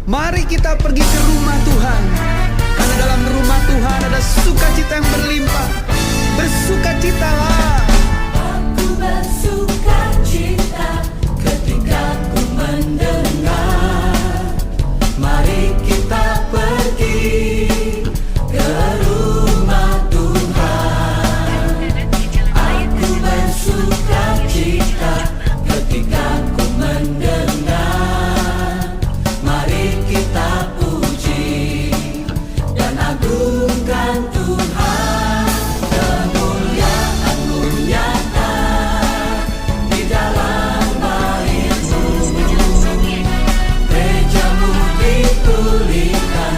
Mari kita pergi ke rumah Tuhan, karena dalam rumah Tuhan ada sukacita yang berlimpah. Bersukacitalah. Aku bersukacita ketika ku mendengar. Mari kita pergi ke rumah Tuhan. Aku bersukacita ketika ku mendengar. Mari kita puji dan agungkan Tuhan. Kemuliaan-Mu nyata di dalam bait-Mu. Gereja-Mu dipulihkan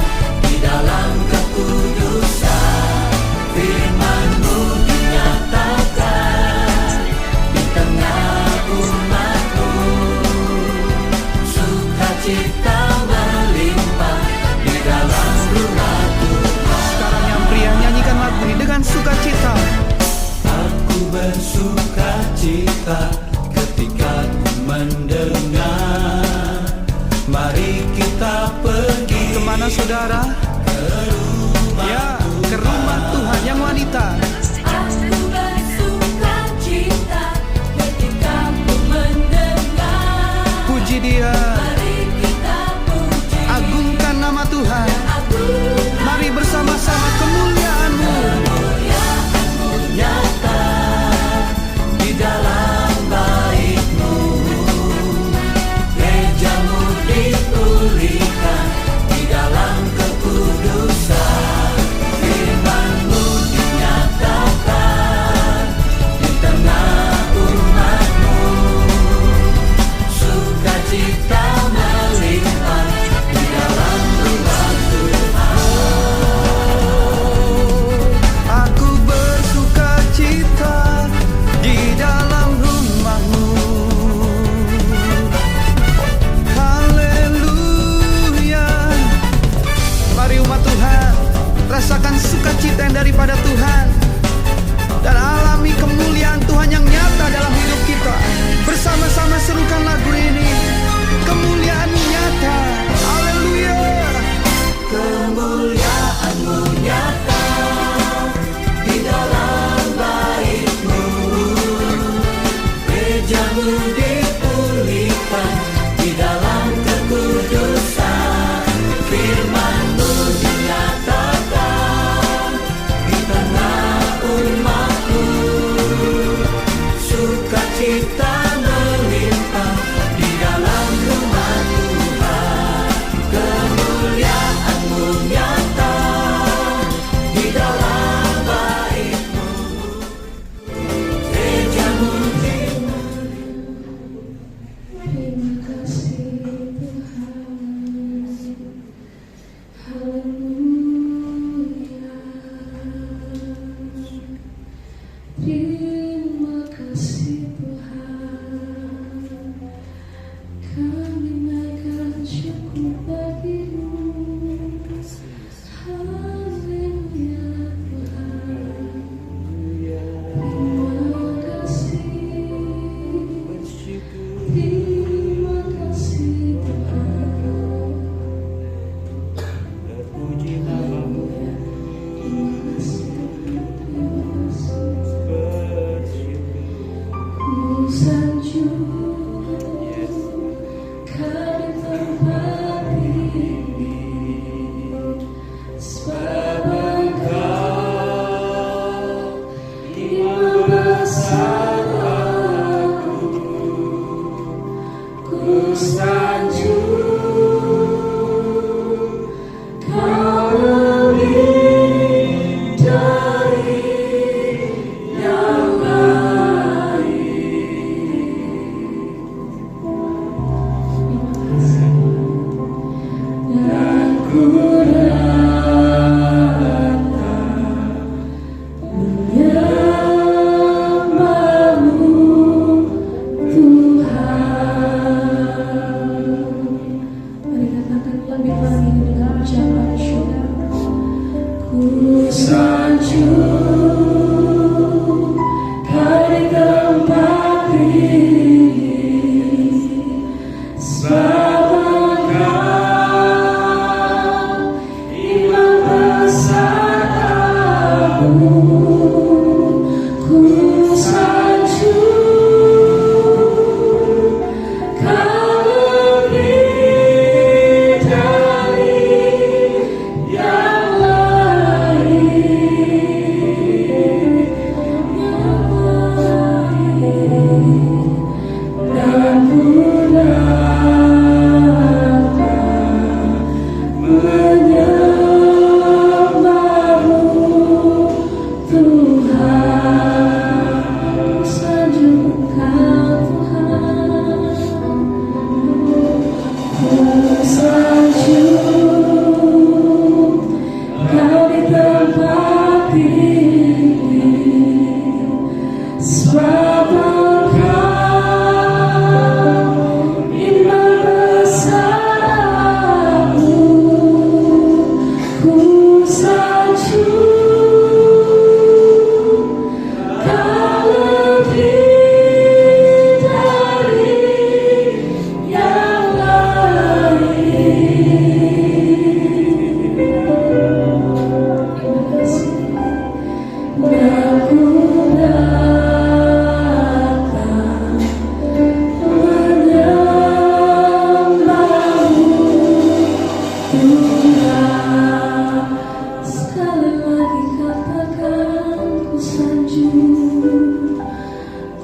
di dalam kekudusan. Firman-Mu dinyatakan di tengah umat-Mu. Sukacita melimpah di dalam rumah Tuhan. Sekarang yang pria, nyanyikan lagu ini dengan sukacita. Aku bersukacita ketika ku mendengar. Mari kita pergi. Kemana saudara? Ya, ke rumah Tuhan yang wanita. Aku bersukacita ketika ku mendengar. Puji Dia, Mari kita puji agungkan nama Tuhan. agungkan Mari bersama-sama kemuliaan-Mu. kemuliaan-Mu nyata di dalam bait-Mu. Gereja-Mu dipulihkan di dalam kekudusan. Firman-Mu dinyatakan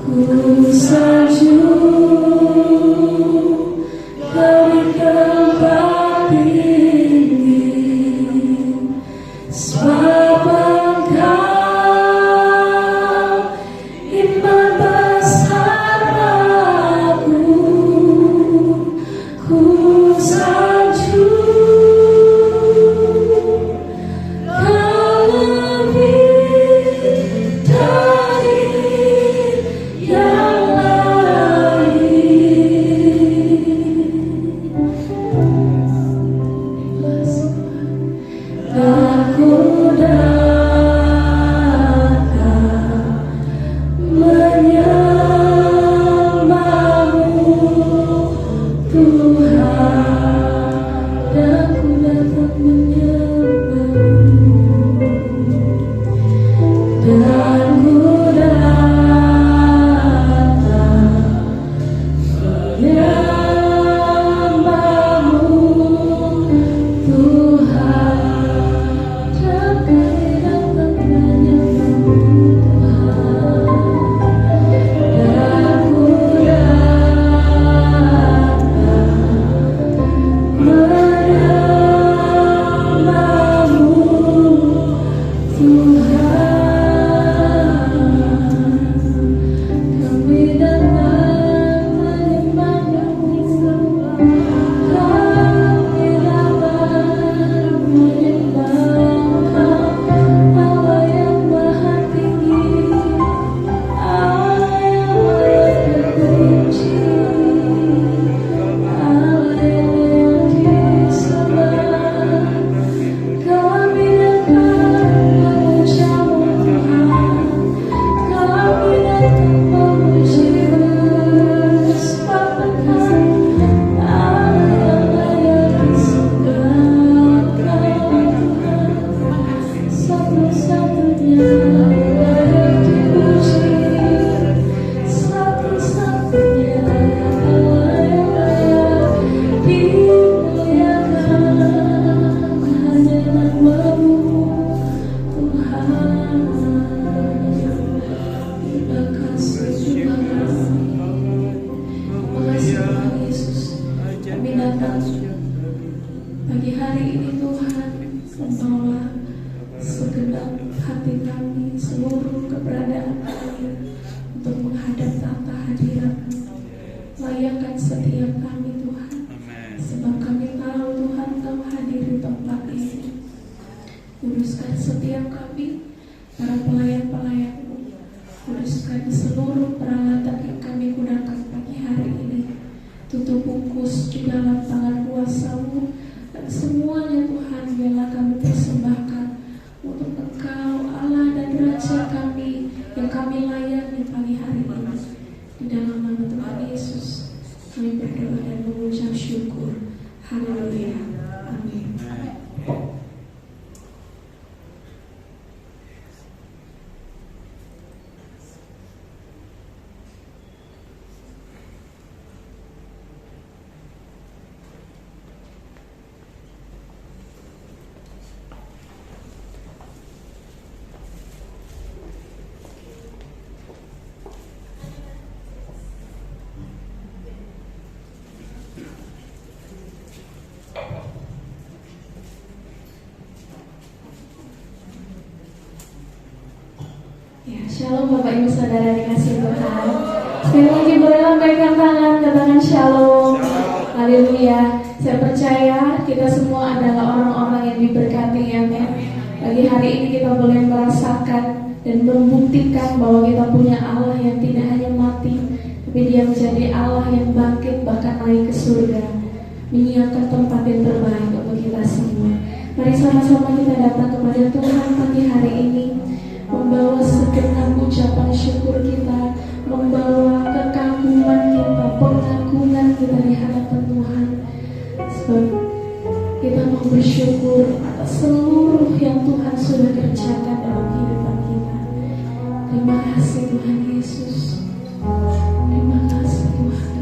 Ku sanjung dari tempat ini, sebab Engkau iman besar aku. Ku sanjung Kau lebih dari yang aku datang menyembahmu Tuhan, aku datang menyembahmu, dan ku datang menyembahmu Tuhan. Pagi hari ini Tuhan membawa segenap hati kami, seluruh keberadaan kami untuk menghadap tahta hadirat-Mu. Layakkan setiap kami Tuhan, sebab kami tahu Tuhan Kau hadir di tempat ini. Kuduskan setiap kami, para pelayan-pelayan-Mu. Kuduskan seluruh peralatan yang kami gunakan pagi hari ini. Tutup bungkus di dalam tangan kuasa-Mu, dan semuanya Tuhan biarlah kami persembahkan untuk Engkau Allah dan Raja kami yang kami layani pagi hari ini. Di dalam nama Tuhan Yesus kami berdoa dan mengucap syukur. Haleluya. Amin. Ya, shalom Bapak Ibu Saudara dikasih Tuhan. Sekali lagi boleh lambaikan tangan, katakan shalom. Haleluya. Saya percaya kita semua adalah orang-orang yang diberkati, amin. Pagi hari ini kita boleh merasakan dan membuktikan bahwa kita punya Allah yang tidak hanya mati, tapi Dia menjadi Allah yang bangkit bahkan naik ke surga, menyiapkan tempat yang terbaik untuk kita semua. Mari sama-sama kita datang kepada Tuhan pagi hari ini, membawa segenap ucapan syukur kita, membawa kekaguman kita, pengagungan kita di hadapan Tuhan. Sebab kita mau bersyukur atas seluruh yang Tuhan sudah kerjakan dalam kehidupan kita. Terima kasih Tuhan Yesus. Terima kasih Tuhan.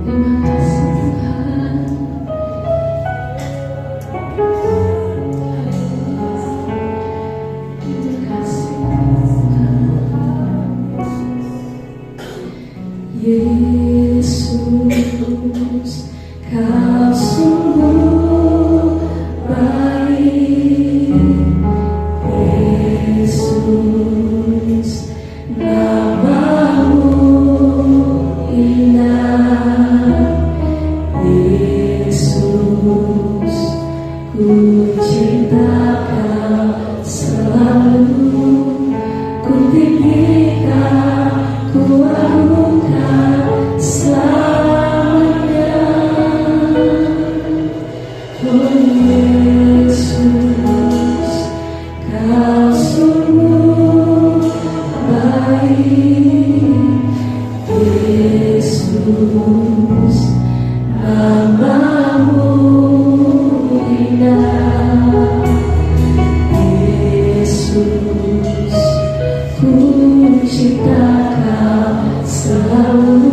Terima kasih Tuhan. Haleluya. Namamu indah, Yesus, ku cinta Kau selalu, ku tinggikan, ku agungkan selamanya. Oh Yesus, Kau sungguh baik. Yesus, namamu indah. Yesus, ku cinta Kau selalu,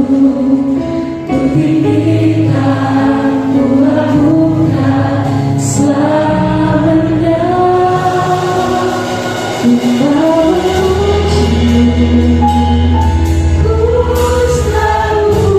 ku tinggikan, ku agungkan selamanya. Ku memuji, ku selalu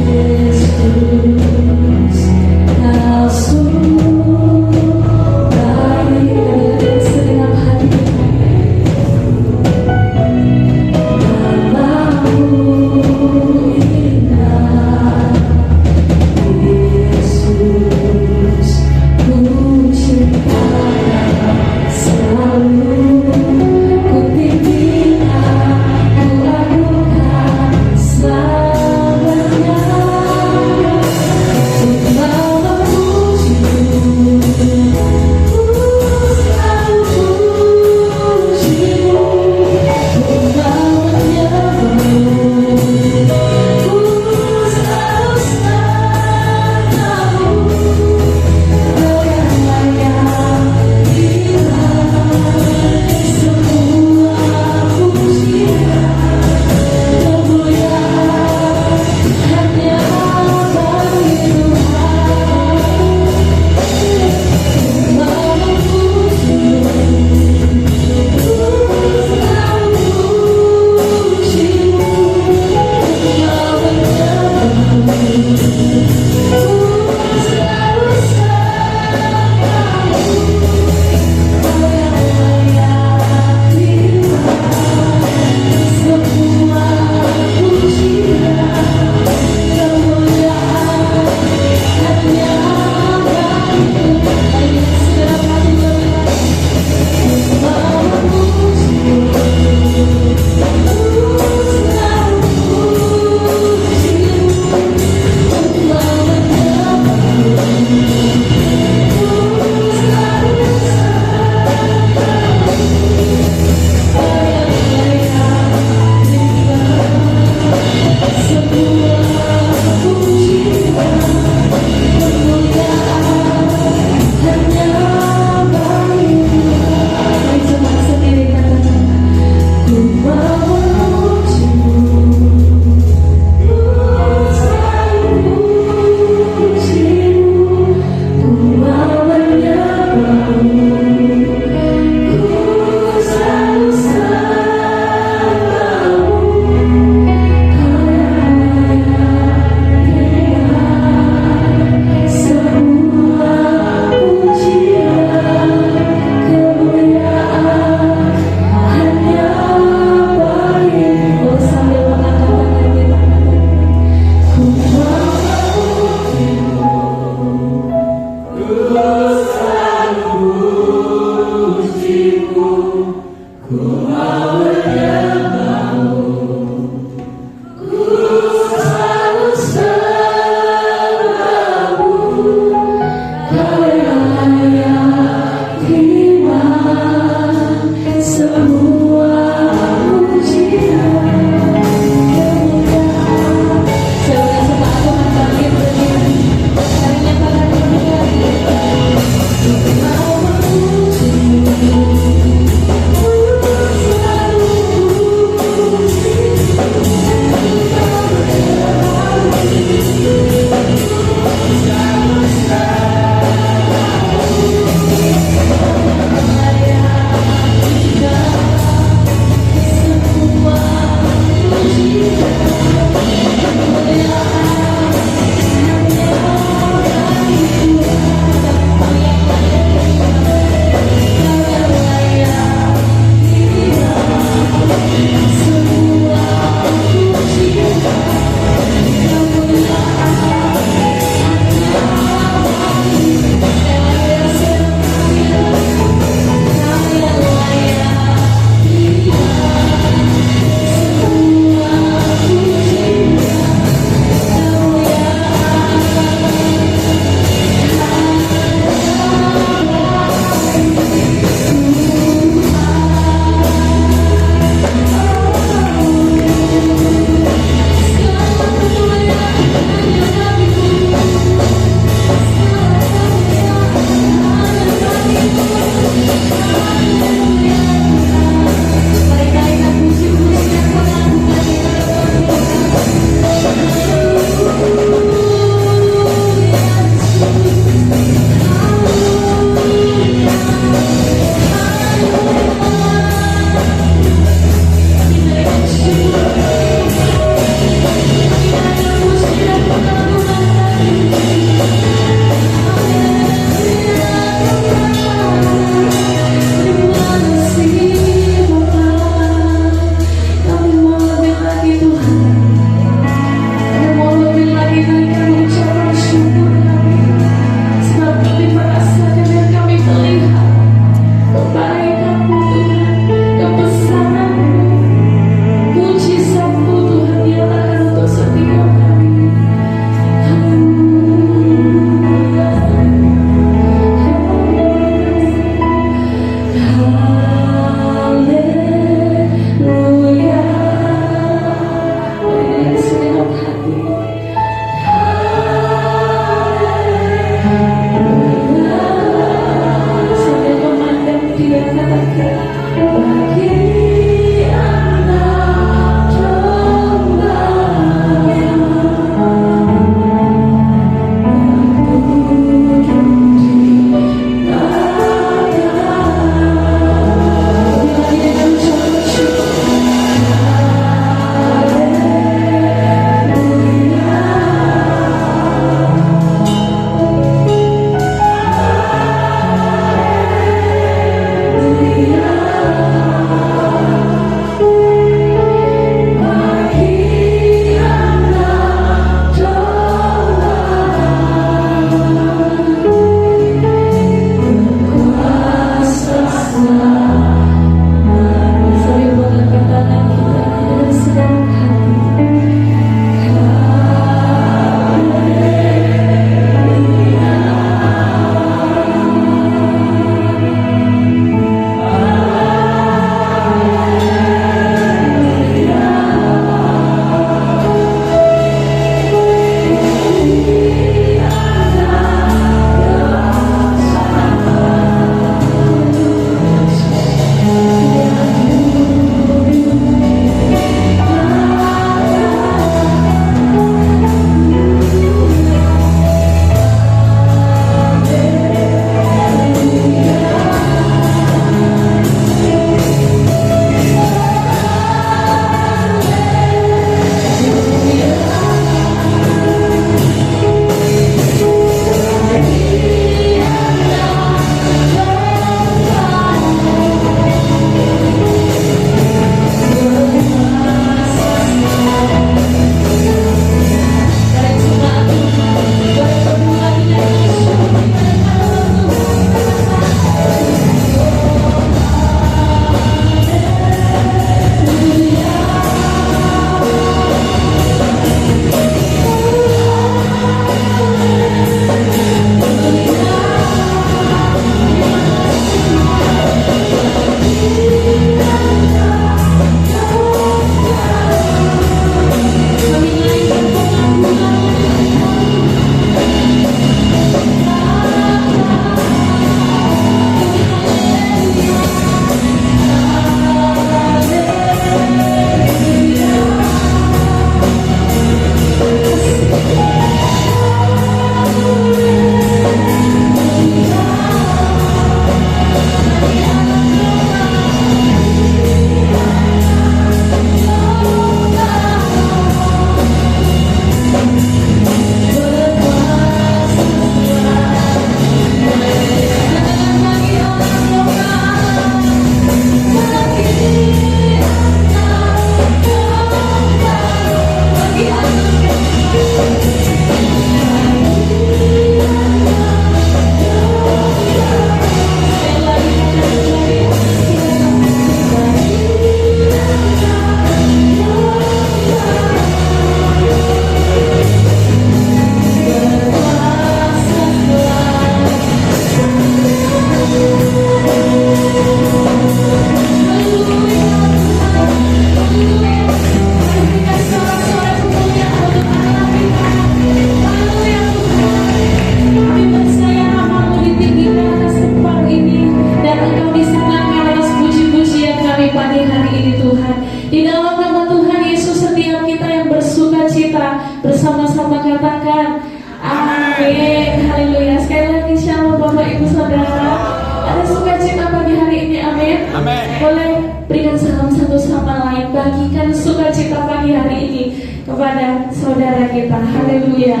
kepada saudara kita. Haleluya.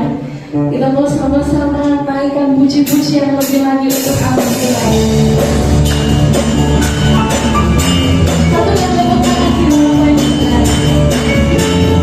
Kita mau sama-sama naikkan puji-pujian lebih lagi untuk Allah kita. Satu yang tepuk tangan di rumah kita. Semuanya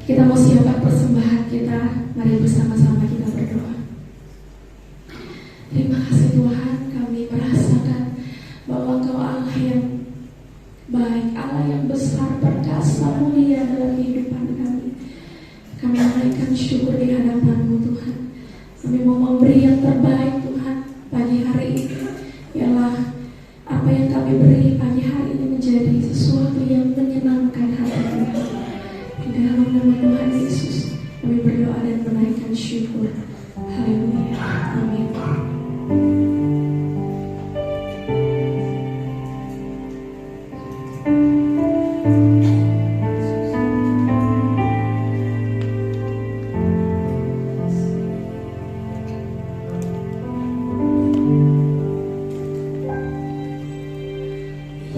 Kita mau siapkan persembahan kita. Mari bersama-sama kita berdoa. Terima kasih Tuhan, kami merasakan bahwa Engkau Allah yang baik, Allah yang besar, perkasa, mulia dalam kehidupan kami. Kami menaikkan syukur di hadapan-Mu Tuhan. Kami mau memberi yang terbaik Tuhan pagi hari ini. Ialah apa yang kami beri pagi hari ini menjadi sesuatu yang menyenangkan hati Tuhan. Di dalam nama Tuhan Yesus kami berdoa dan menaikkan syukur. Haleluya. Amin.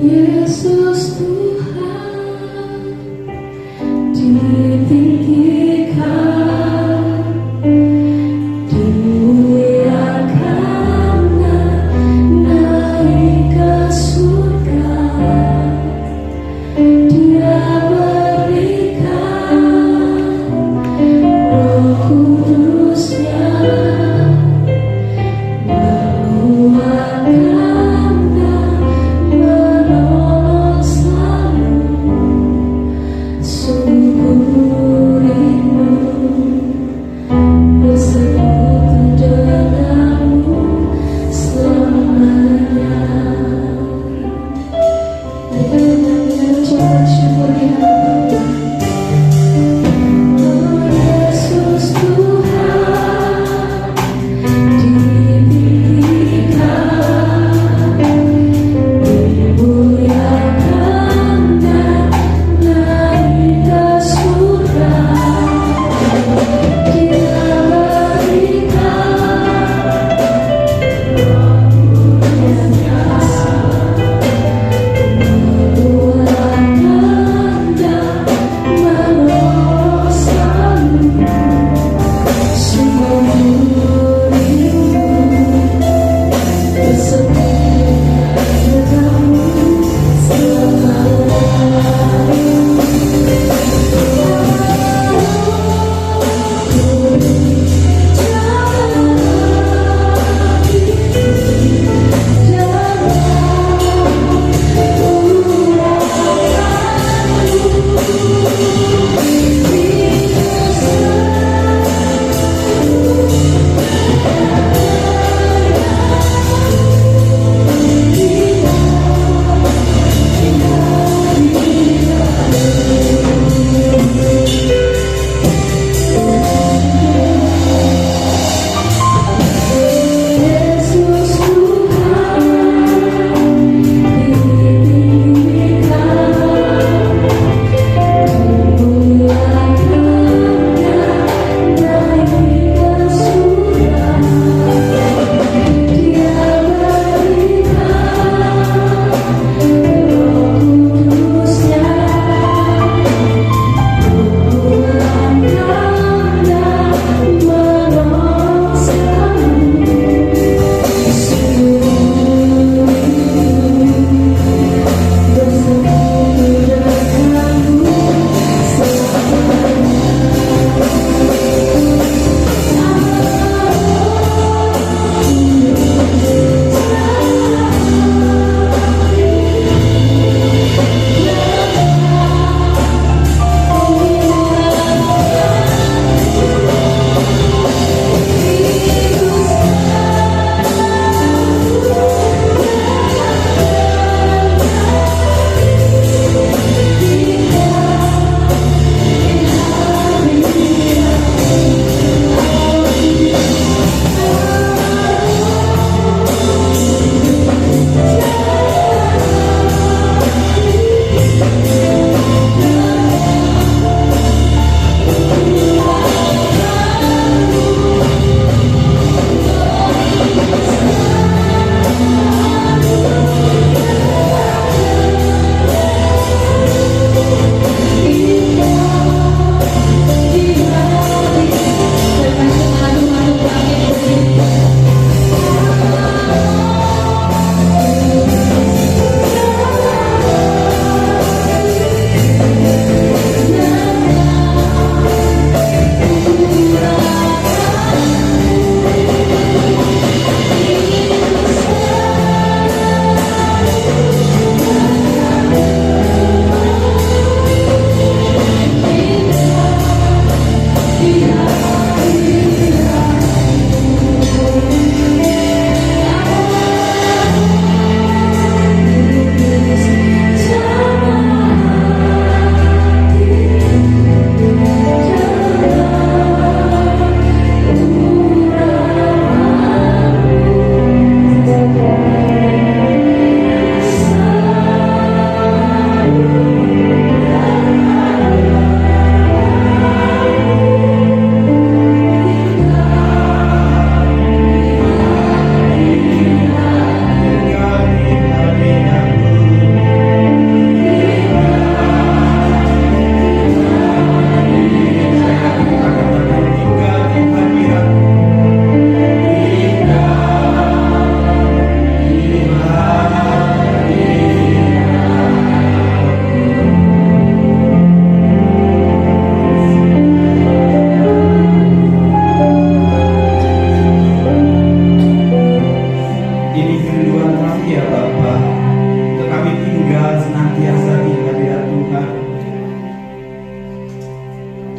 Yesus Tuhan ditinggikan, dimuliakan, naik ke surga. Dia berikan Roh Kudus-Nya, menguatkan dan menolong selalu. Sungguh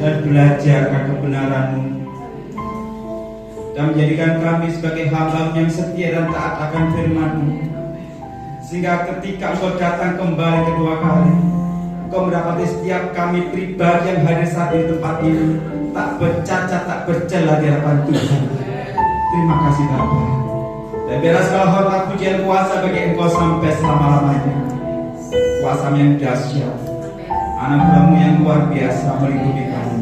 dan belajar akan kebenaran-Mu, dan menjadikan kami sebagai hamba yang setia dan taat akan firman-Mu, sehingga ketika Engkau datang kembali kedua kali, Engkau mendapati setiap kami pribadi yang hadir saat di tempat ini tak bercacat, tak bercela di hadapan Tuhan. Terima kasih Bapa. Dan biarlah segala hormat pujian kuasa bagi Engkau sampai selama-lamanya. Kuasa yang dahsyat, anugerah-Mu yang luar biasa melindungi kami.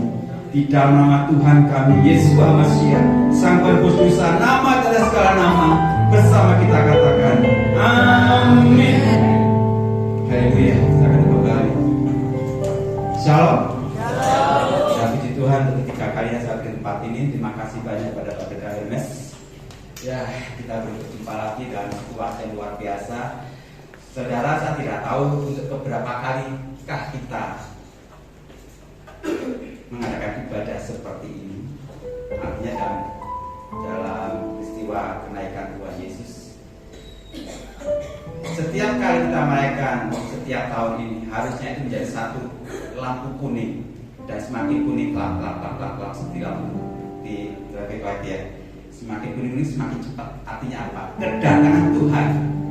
Di dalam nama Tuhan kami Yesus Mesias, Sang Penebus dosa, nama adalah segala nama, bersama kita katakan amin. Haleluya. Silakan kembali. Shalom. Ya, puji Tuhan untuk ketiga kalinya saat di tempat ini. Terima kasih banyak pada Pak Hermes. Ya, kita berjumpa lagi dalam kuasa yang luar biasa. Saudara, saya tidak tahu untuk beberapa kalikah kita mengadakan ibadah seperti ini. Artinya dalam peristiwa kenaikan Tuhan Yesus. Setiap kali kita merayakan setiap tahun ini, harusnya itu menjadi satu lampu kuning, dan semakin kuning klap seperti lampu di traffic light ya. Semakin kuning semakin cepat. Artinya apa? Kedatangan Tuhan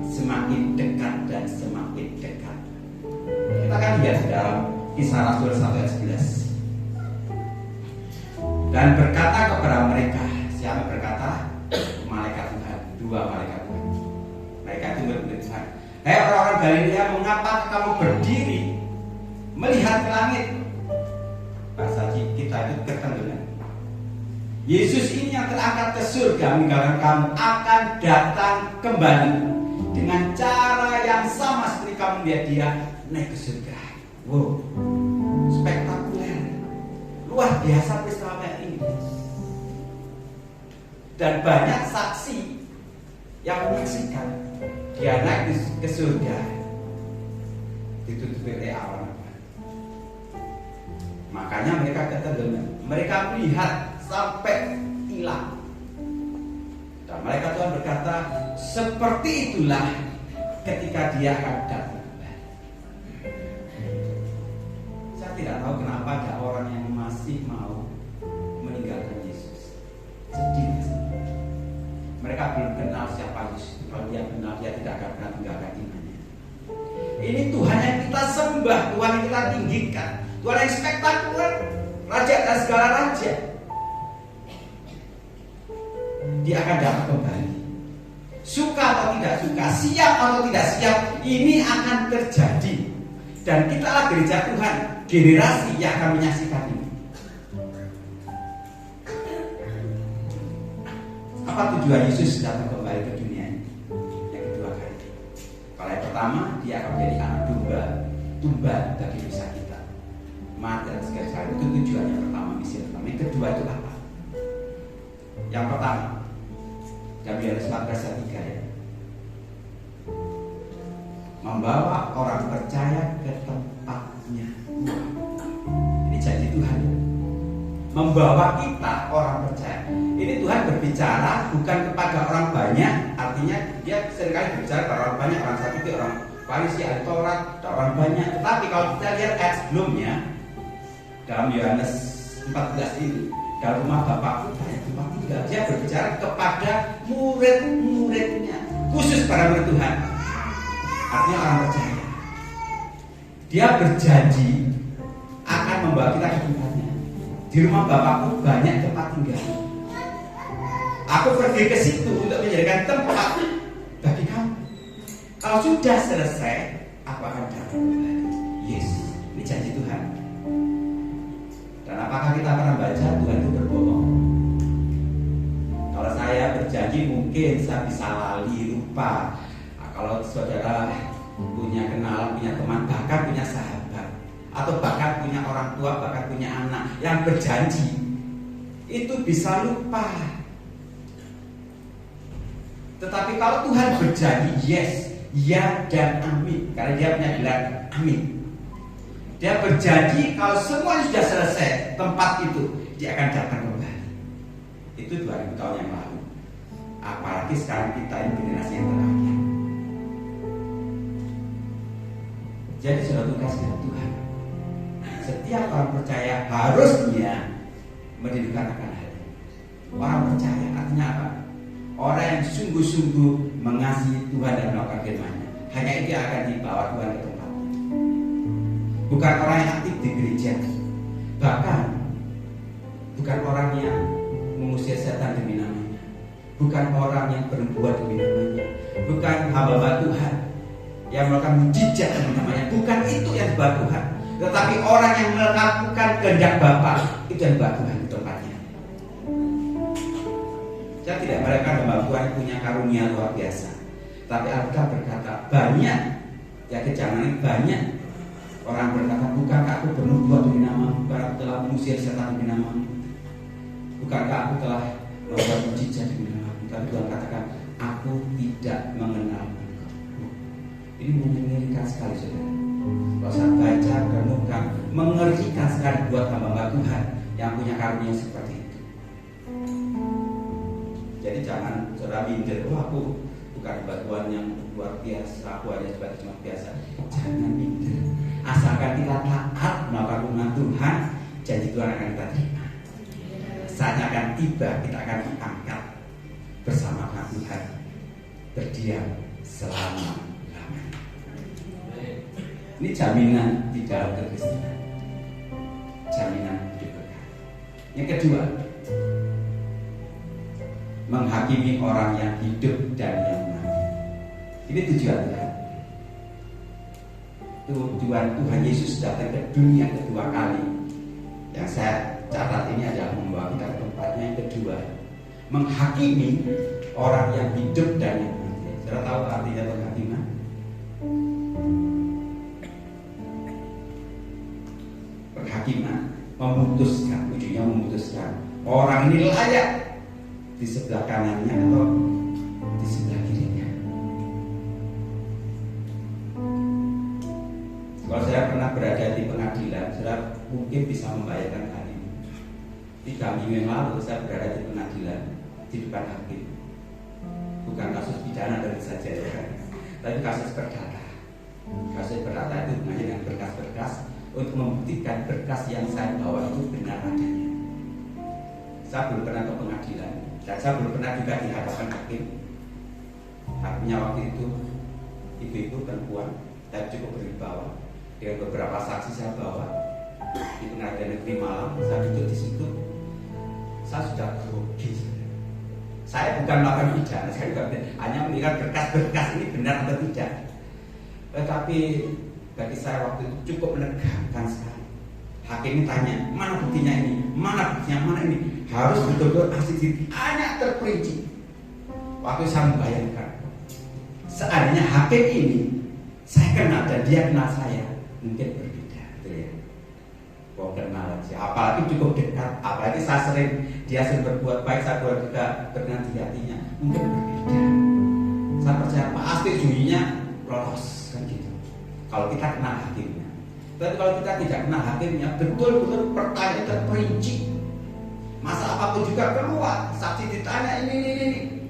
semakin dekat dan semakin dekat. Kita akan lihat di dalam Kisah Rasul 1 ayat 11. Dan berkata kepada mereka, siapa berkata? Malaikat Tuhan, dua malaikat Tuhan. Mereka itu berbeda Tuhan. Hei orang-orang Galilea, mengapa kamu berdiri melihat ke langit? Bahasa kita itu ketenggelam. Yesus ini yang terangkat ke surga meninggalkan kamu akan datang kembali dengan cara yang sama seperti kamu lihat dia naik ke surga. Wow, spektakuler, luar biasa peristiwa ini. Dan banyak saksi yang menyaksikan dia naik ke surga ditutupi oleh awan. Makanya mereka ketenggelam. Mereka melihat sampai hilang. Dan mereka Tuhan berkata, seperti itulah ketika dia akan datang kembali. Saya tidak tahu kenapa ada orang yang masih mau meninggalkan Yesus. Sedih. Mereka belum kenal siapa Yesus. Kalau dia kenal, dia tidak akan pernah tinggalkan imannya. Ini Tuhan yang kita sembah, Tuhan yang kita tinggikan, Tuhan yang spektakuler, Raja dan segala raja. Dia akan datang kembali. Suka atau tidak suka, siap atau tidak siap, ini akan terjadi. Dan kitalah gereja Tuhan, generasi yang akan menyaksikan ini. Apa tujuan Yesus datang kembali ke dunia ini? Yang kedua kali. Kalau yang pertama, dia akan menjadi anak domba bagi dosa kita. Mati dan segala sekali, itu tujuan yang pertama, misi yang pertama. Yang kedua itu apa? Yang pertama, Yohanes 14 ayat 3 ya. Membawa orang percaya ke tempatnya. Ini janji Tuhan. Membawa kita orang percaya. Ini Tuhan berbicara bukan kepada orang banyak. Artinya dia seringkali berbicara kepada orang banyak. Orang Saduki, orang Farisi, ahli Taurat, orang banyak. Tetapi kalau kita lihat ayat sebelumnya, dalam Yohanes 14 ini, dalam rumah Bapakku banyak tempat tinggal. Dia berbicara kepada murid-muridnya, khusus para murid Tuhan. Artinya orang percaya. Dia berjanji akan membawa kita ke tempatnya. Di rumah Bapakku banyak tempat tinggal. Aku pergi ke situ untuk menjadikan tempat bagi kamu. Kalau sudah selesai, aku akan datang kembali. Yes, ini janji Tuhan. Dan apakah kita pernah baca Tuhan itu berbohong? Kalau saya berjanji mungkin saya bisa lali, lupa. Nah, kalau saudara punya kenalan, punya teman, bahkan punya sahabat, atau bahkan punya orang tua, bahkan punya anak yang berjanji, itu bisa lupa. Tetapi kalau Tuhan berjanji, yes, ya dan amin, karena dia punya bilang amin. Dia berjanji kalau semua sudah selesai tempat itu, dia akan datang kembali. Itu 2000 tahun yang lalu. Apalagi sekarang kita ini generasi yang terakhir. Jadi saudara kasih Tuhan, setiap orang percaya harusnya merindukan akan hal ini. Orang percaya artinya apa? Orang yang sungguh-sungguh mengasihi Tuhan dan melakukan firman-Nya. Hanya itu yang akan dibawa Tuhan ke tempatnya. Bukan orang yang aktif di gereja, bahkan bukan orang yang mengusir setan demi namanya, bukan orang yang berbuat demi namanya, bukan hamba Tuhan yang melakukan mujizat demi namanya. Bukan itu yang dibawa Tuhan, tetapi orang yang melakukan kehendak Bapa itu yang dibawa Tuhan di tempatnya. Saya tidak mereka hamba Tuhan punya karunia luar biasa, tapi Alkitab berkata banyak, ya kejangan banyak orang berkata, bukankah aku bernubuat demi nama-Mu, bukankah aku telah mengusir setan demi nama-Mu, bukankah aku telah membuat mujizat demi nama-Mu. Tapi Tuhan katakan, aku tidak mengenal engkau. Ini mengerikan sekali, saudara. Kalau saya baca, renungkan, mengerikan sekali buat hamba Tuhan yang punya karunia seperti itu. Jadi jangan saudara minder, aku bukan hamba Tuhan yang luar biasa, aku hanya sebagai cuma biasa. Jangan minder. Asalkan kita taat melakukan firman Tuhan, janji Tuhan akan kita terima. Saatnya akan tiba, kita akan diangkat bersama Tuhan, berdiam selama-lamanya. Ini jaminan di dalam kekristenan, jaminan hidup kekal. Yang kedua, menghakimi orang yang hidup dan yang mati. Ini tujuan Tuhan. Tujuan Tuhan Yesus datang ke dunia kedua kali. Yang saya catat ini adalah membawa kita ke tempatnya yang kedua, menghakimi orang yang hidup dan yang mati. Saudara tahu artinya penghakiman? Penghakiman memutuskan, ujungnya memutuskan orang ini layak di sebelah kanannya atau di sebelah kirinya. Kalau saya pernah berada di pengadilan, saudara mungkin bisa membayangkan hal ini. 3 minggu yang lalu saya berada di pengadilan di depan hakim. Bukan kasus pidana tentu saja ya, tapi kasus perdata. Kasus perdata itu hubungannya dengan berkas-berkas untuk membuktikan berkas yang saya bawa itu benar adanya. Saya belum pernah ke pengadilan dan saya belum pernah juga di hadapan hakim. Hakimnya waktu itu ibu-ibu perempuan dan cukup berwibawa. Dengan beberapa saksi saya bawa di pengadilan negeri Malang, saya duduk di situ. Saya sudah grogi. Saya bukan melakukan pidana, saya juga hanya melihat berkas-berkas ini benar atau tidak. Tetapi bagi saya waktu itu cukup menegangkan sekali. Hakim ini tanya, mana buktinya ini, mana buktinya, mana ini. Harus betul-betul asli hanya terperinci. Waktu saya membayangkan, seandainya hakim ini saya kenal dan dia kenal saya, mungkin berbeda, gitu ya. Kok kenal aja, apalagi cukup dekat, apalagi saya dia sering berbuat baik, saya juga berkenan di hatinya, mungkin berbeda. Saya percaya pasti ujungnya lolos kan gitu. Kalau kita kenal hakimnya, tapi kalau kita tidak kenal hakimnya, betul-betul pertanyaan terperinci, masalah apapun juga keluar, saksi ditanya ini.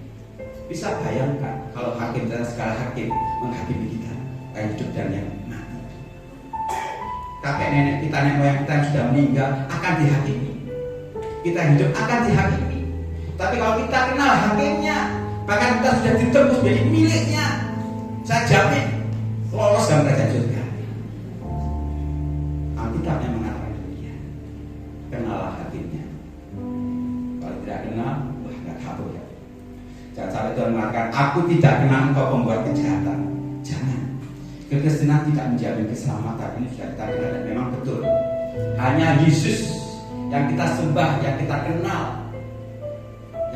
Bisa bayangkan kalau hakim dan segala hakim menghakimi kita, yang hidup dan yang mati. Kakek nenek kita, nenek moyang kita yang sudah meninggal akan dihakimi. Kita hidup akan dihakimi. Tapi kalau kita kenal hakimnya, bahkan kita sudah ditebus menjadi miliknya, saya jamin lolos dalam kerajaan surga. Alkitabnya mengatakan demikian. Kenallah hakimnya. Kalau tidak kenal, wah nggak tahu ya. Jangan sampai Tuhan mengatakan, aku tidak kenal engkau pembuat kejahatan. Jangan. Kekristenan tidak menjamin keselamatan. Ini sudah kita kenal dan memang betul. Hanya Yesus yang kita sembah, yang kita kenal,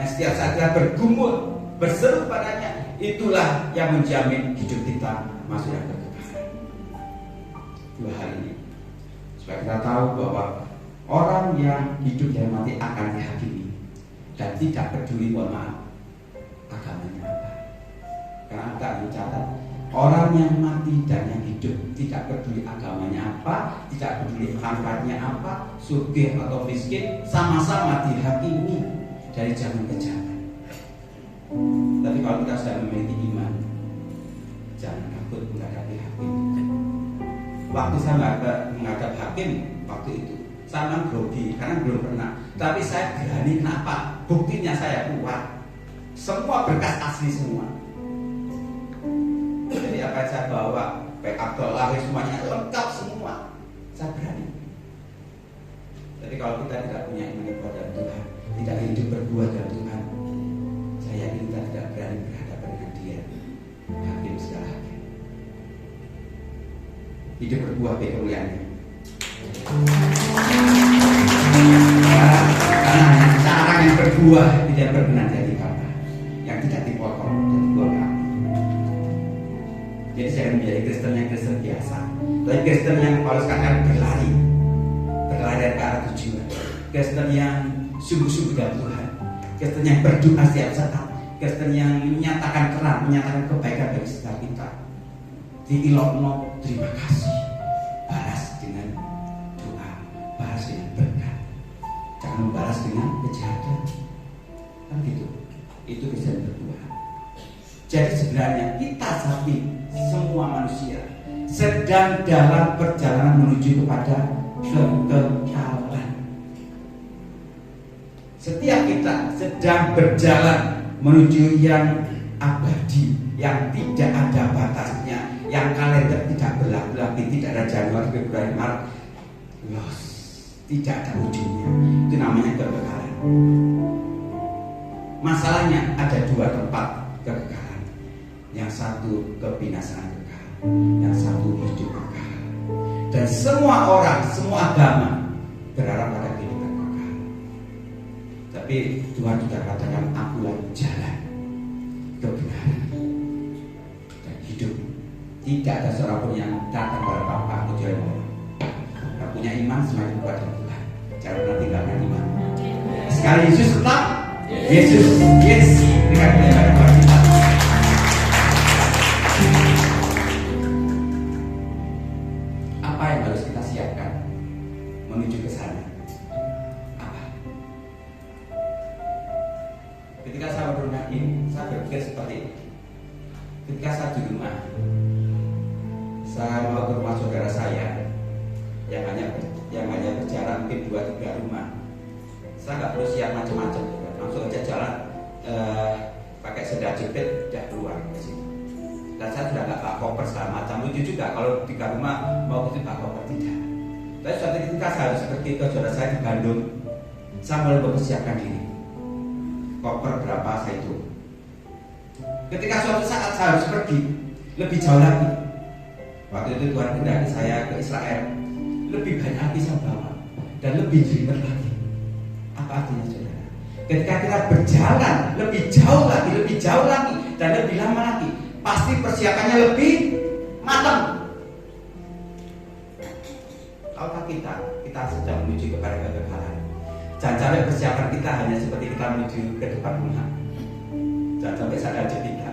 yang setiap saat kita bergumul, berseru padanya, itulah yang menjamin hidup kita masuk yang kekekalan. 2 hal ini supaya kita tahu bahwa orang yang hidup dan mati akan dihakimi dan tidak peduli, mohon maaf, agamanya apa. Karena kita mencatat orang yang mati dan yang hidup tidak peduli agamanya apa, tidak peduli pangkatnya apa, sugih atau miskin, sama-sama dihakimi dari zaman ke zaman. Tapi kalau kita sudah memiliki iman, jangan takut menghadapi hakim. Waktu saya menghadap hakim, waktu itu. Saya memang grogi karena belum pernah. Tapi saya berani, kenapa? Buktinya saya kuat. Semua berkas asli semua. Jadi apa yang saya bawa, backup dolar semuanya lengkap semua. Saya berani. Jadi kalau kita tidak punya iman kepada Tuhan, tidak hidup berbuat dalam Tuhan, saya yakin kita tidak berani berhadapan dengan Dia, hakim segala hakim. Hidup berbuah bagi kemuliaannya. Karena cara yang berbuah tidak berkenan di hati Bapa, yang tidak dipotong dan dibuang. Jadi saya menjadi Kristen biasa, tapi Kristen yang Paulus katakan berlari dari ke arah tujuan. Kristen yang sungguh-sungguh dalam Tuhan, Kristen yang berdoa setiap saat, Kristen yang menyatakan terang, menyatakan kebaikan bagi setiap kita. Di ilokno terima kasih, balas dengan doa, balas dengan berkat, jangan membalas dengan kejahatan. Kan gitu. Itu Kristen berdoa. Jadi sebenarnya kita sapi semua manusia sedang dalam perjalanan menuju kepada kekekalan. Setiap kita sedang berjalan menuju yang abadi, yang tidak ada batasnya, yang kalender tidak berlaku lagi, tidak ada Januari, Februari, Maret, tidak ada ujungnya. Itu namanya kekekalan. Masalahnya ada dua tempat kekekalan. Yang satu kebinasaan kekal, yang satu hidup kekal. Dan semua orang, semua agama berharap pada kehidupan kekal. Tapi Tuhan sudah katakan, akulah jalan, kebenaran, dan hidup. Tidak ada seorang pun yang datang kepada Bapa kecuali Allah. Yang punya iman semakin kuat dalam Tuhan, jangan pernah tinggalkan iman. Sekali Yesus tetap, Yesus, yes, berikan kepada Tuhan kita. Apa yang harus kita siapkan menuju ke sana? Apa? Ketika saya berenang ini, saya berpikir seperti ini. Ketika saya di rumah, saya mau ke rumah saudara saya yang hanya berjarak mungkin 2-3 rumah. Saya nggak perlu siap macam-macam, langsung aja jalan pakai sendal jepit udah keluar ke sini. Dan saya sudah nggak bawa koper segala macam. Lucu juga kalau di rumah mau itu bawa koper, tidak. Tapi suatu ketika saya harus pergi ke saudara saya di Bandung, saya mulai mempersiapkan diri. Koper berapa saya itu. Ketika suatu saat saya harus pergi lebih jauh lagi. Waktu itu Tuhan kehendaki saya ke Israel, lebih banyak lagi saya bawa dan lebih jelimet lagi. Apa artinya saudara? Ketika kita berjalan lebih jauh lagi dan lebih lama lagi, pasti persiapannya lebih matang. Kalau kita sedang menuju kepada kegagalan, jangan sampai persiapan kita hanya seperti kita menuju ke depan rumah. Jangan sampai sadar jepita,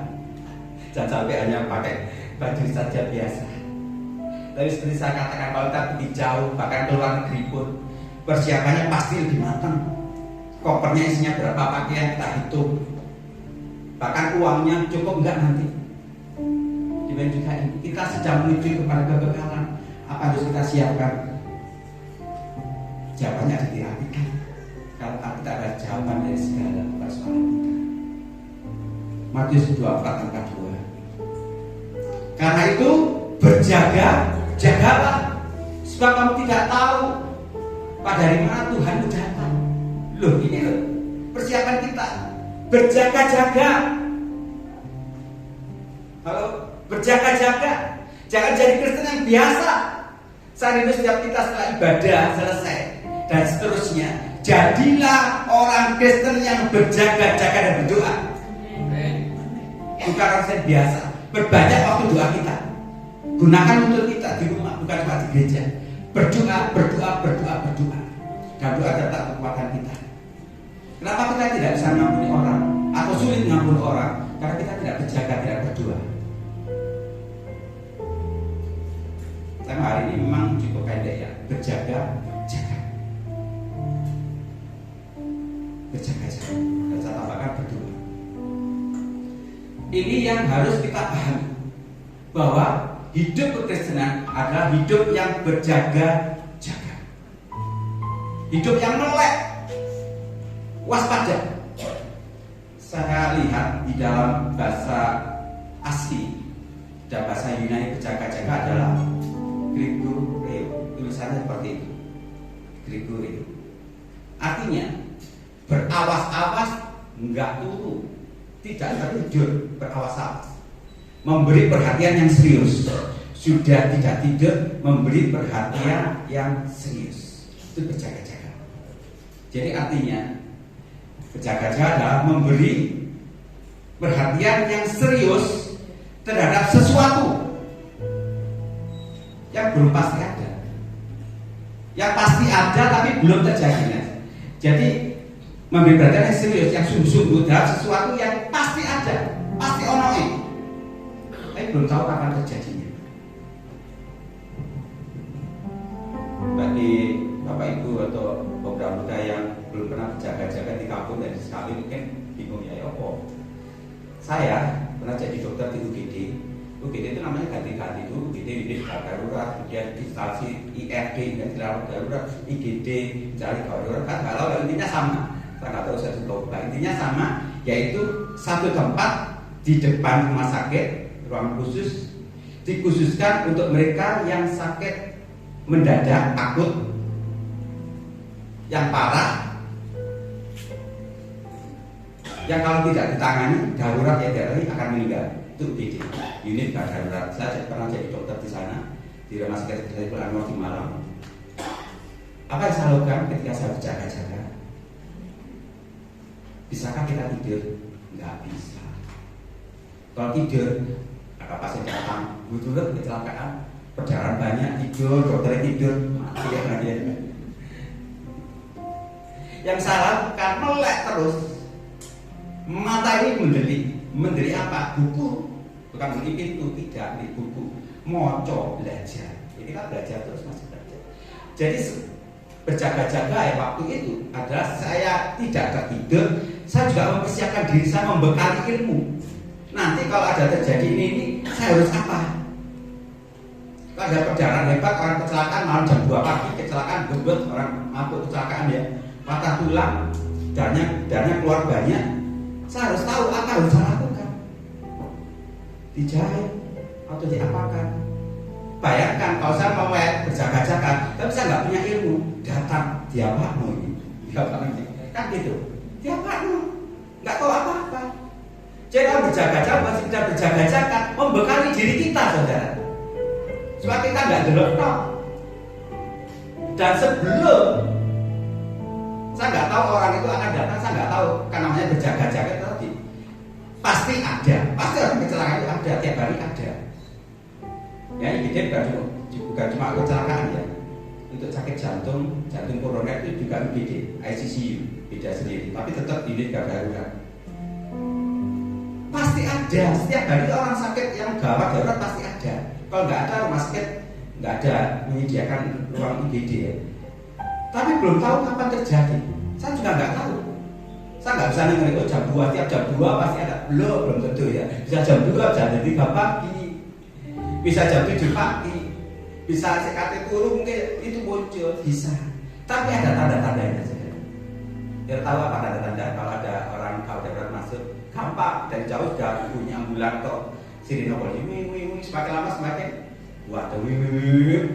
jangan sampai hanya pakai baju saja biasa. Tapi seperti saya katakan, kalau kita pergi jauh, bahkan ke luar negeri pun, persiapannya pasti lebih matang. Kopernya isinya berapa pakaian kita hitung, bahkan uangnya cukup enggak nanti. Demikian juga ini, kita sedang menuju kepada kegagalan. Apa harus kita siapkan? Jawabannya ada di Alkitab. Kalau Alkitab ada jawaban dari segala persoalan kita. Matius 24 angka 2. Karena itu jagalah, sebab kamu tidak tahu pada hari mana Tuhanmu datang. Loh, ini loh persiapan kita, berjaga-jaga. Kalau berjaga-jaga, jangan jadi Kristen yang biasa. Saat itu setiap kita setelah ibadah selesai dan seterusnya, jadilah orang Kristen yang berjaga-jaga dan berdoa. Bukan orang biasa. Berbanyak waktu doa kita. Gunakan untuk kita di rumah, bukan cuma di gereja. Berdoa. Dan doa tetap kekuatan kita. Kenapa kita tidak bisa mengampuni orang atau sulit mengampuni orang? Karena kita tidak berjaga, tidak berdoa. Tema hari ini memang cukup pendek ya. Berjaga-jaga. Berjaga-jaga. Dan saya tambahkan berdoa. Ini yang harus kita pahami, bahwa hidup kekristenan adalah hidup yang berjaga-jaga. hidup yang melek, waspada. Saya lihat di dalam bahasa asli dan bahasa Yunani berjaga-jaga adalah Grigoreo. Tulisannya seperti itu, Grigoreo. Artinya berawas-awas, enggak turu, tidak tertidur, berawas-awas, memberi perhatian yang serius. Sudah tidak tidur, memberi perhatian yang serius. Itu berjaga-jaga. Jadi artinya berjaga-jaga adalah memberi perhatian yang serius terhadap sesuatu yang belum pasti ada, yang pasti ada tapi belum terjadi. Jadi memberi perhatian yang serius, yang sungguh-sungguh terhadap sesuatu yang pasti ada, pasti ono, tapi belum tahu kapan terjadinya. Bagi Bapak Ibu atau pemuda-pemuda yang belum pernah berjaga-jaga di kampung dan sekali mungkin bingung ya apa. Saya pernah jadi dokter di UGD. UGD itu namanya ganti-ganti itu, UGD unit darurat, kemudian instalasi IRD, darurat, IGD, cari darurat, kan kalau intinya sama. Saya nggak tahu saya lupa. Intinya sama, yaitu satu tempat di depan rumah sakit, ruang khusus dikhususkan untuk mereka yang sakit mendadak, akut, yang parah, yang kalau tidak ditangani darurat ya dari akan meninggal. Itu UGD, unit darurat. Saya pernah jadi dokter di sana di rumah sakit Saiful Anwar di Malang. Apa yang saya lakukan ketika saya berjaga-jaga? Bisakah kita tidur? Nggak bisa. Kalau tidur, ada pasien datang, butuh kecelakaan, perjalanan banyak, tidur, dokter tidur, mati ya dia. Yang saya lakukan melek terus. Mata ini mendeli apa? Buku, bukan beli pintu, tidak beli buku. Moco, belajar. Ini kan belajar terus, masih belajar. Jadi berjaga-jaga ya waktu itu adalah saya tidak tertidur. Saya juga mempersiapkan diri saya, membekali ilmu. Nanti kalau ada terjadi ini saya harus apa? Kalau ada perjalanan hebat, orang kecelakaan malam jam 2 pagi, kecelakaan bebet, orang mabuk kecelakaan ya, patah tulang, darahnya keluar banyak. Saya harus tahu apa harus saya lakukan. Dijahit atau diapakan. Bayangkan kalau saya mau berjaga-jaga, tapi saya nggak punya ilmu, datang diapakan ini, kan gitu. Diapakan, nggak tahu apa-apa. Jadi kalau berjaga-jaga, masih kita berjaga-jaga, membekali diri kita, saudara. Supaya kita nggak delok. Dan sebelum saya nggak tahu orang itu akan datang, saya nggak tahu, kan namanya berjaga-jaga tadi. Pasti ada, pasti orang kecelakaan itu ada, tiap hari ada. Ya ini bukan cuma kecelakaan ya. Untuk sakit jantung koroner itu juga UGD, ICU, beda sendiri. Tapi tetap unit darurat. Pasti ada, setiap hari orang sakit yang gawat darurat pasti ada. Kalau nggak ada rumah sakit nggak ada menyediakan ruang IGD ya. Tapi belum tahu kapan terjadi. Saya juga nggak tahu. Saya nggak bisa nengok jam 2, tiap jam 2 pasti ada. Belum tentu ya. Bisa jam 2, jam 3 pagi, bisa jam 7 pagi, bisa CKT turun mungkin itu muncul, bisa. Tapi ada tanda-tandanya saja. Biar tahu apa tanda-tanda kalau ada orang kalau darurat masuk, gampang dari jauh sudah bunyi ambulan atau sirine wing, semakin lama semakin waduh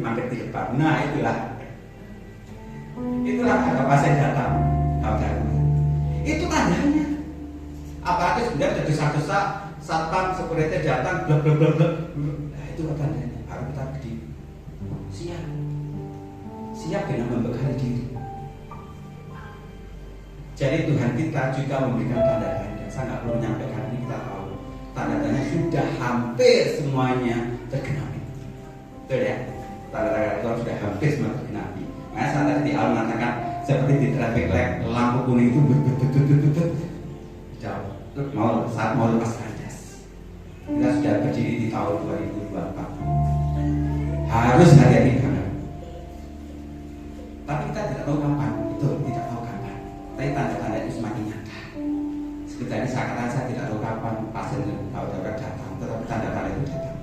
mampir di depan. Nah itulah ada pasien datang kalau darurat. Itu tandanya. Apalagi sudah tergesa-gesa satpam security datang blok. Nah itu tandanya. Harus kita berdiri siap dengan membekali diri. Jadi Tuhan kita juga memberikan tanda-tanda. Saya nggak perlu menyampaikan ini, kita tahu tanda-tandanya sudah hampir semuanya tergenapi. Betul ya? Tanda-tanda Tuhan sudah hampir semua tergenapi. Makanya saat tadi di awal mengatakan seperti di traffic light, lampu kuning itu betul jauh. Saat mau lepas kandas. Kita sudah berdiri di tahun 2024. Harus hati-hati banget. Tapi kita tidak tahu kapan. Itu tidak tahu kapan. Tapi tanda-tanda itu semakin nyata. Seperti tadi saya katakan saya tidak tahu kapan pasien tahu darurat datang, tetapi tanda-tanda itu datang.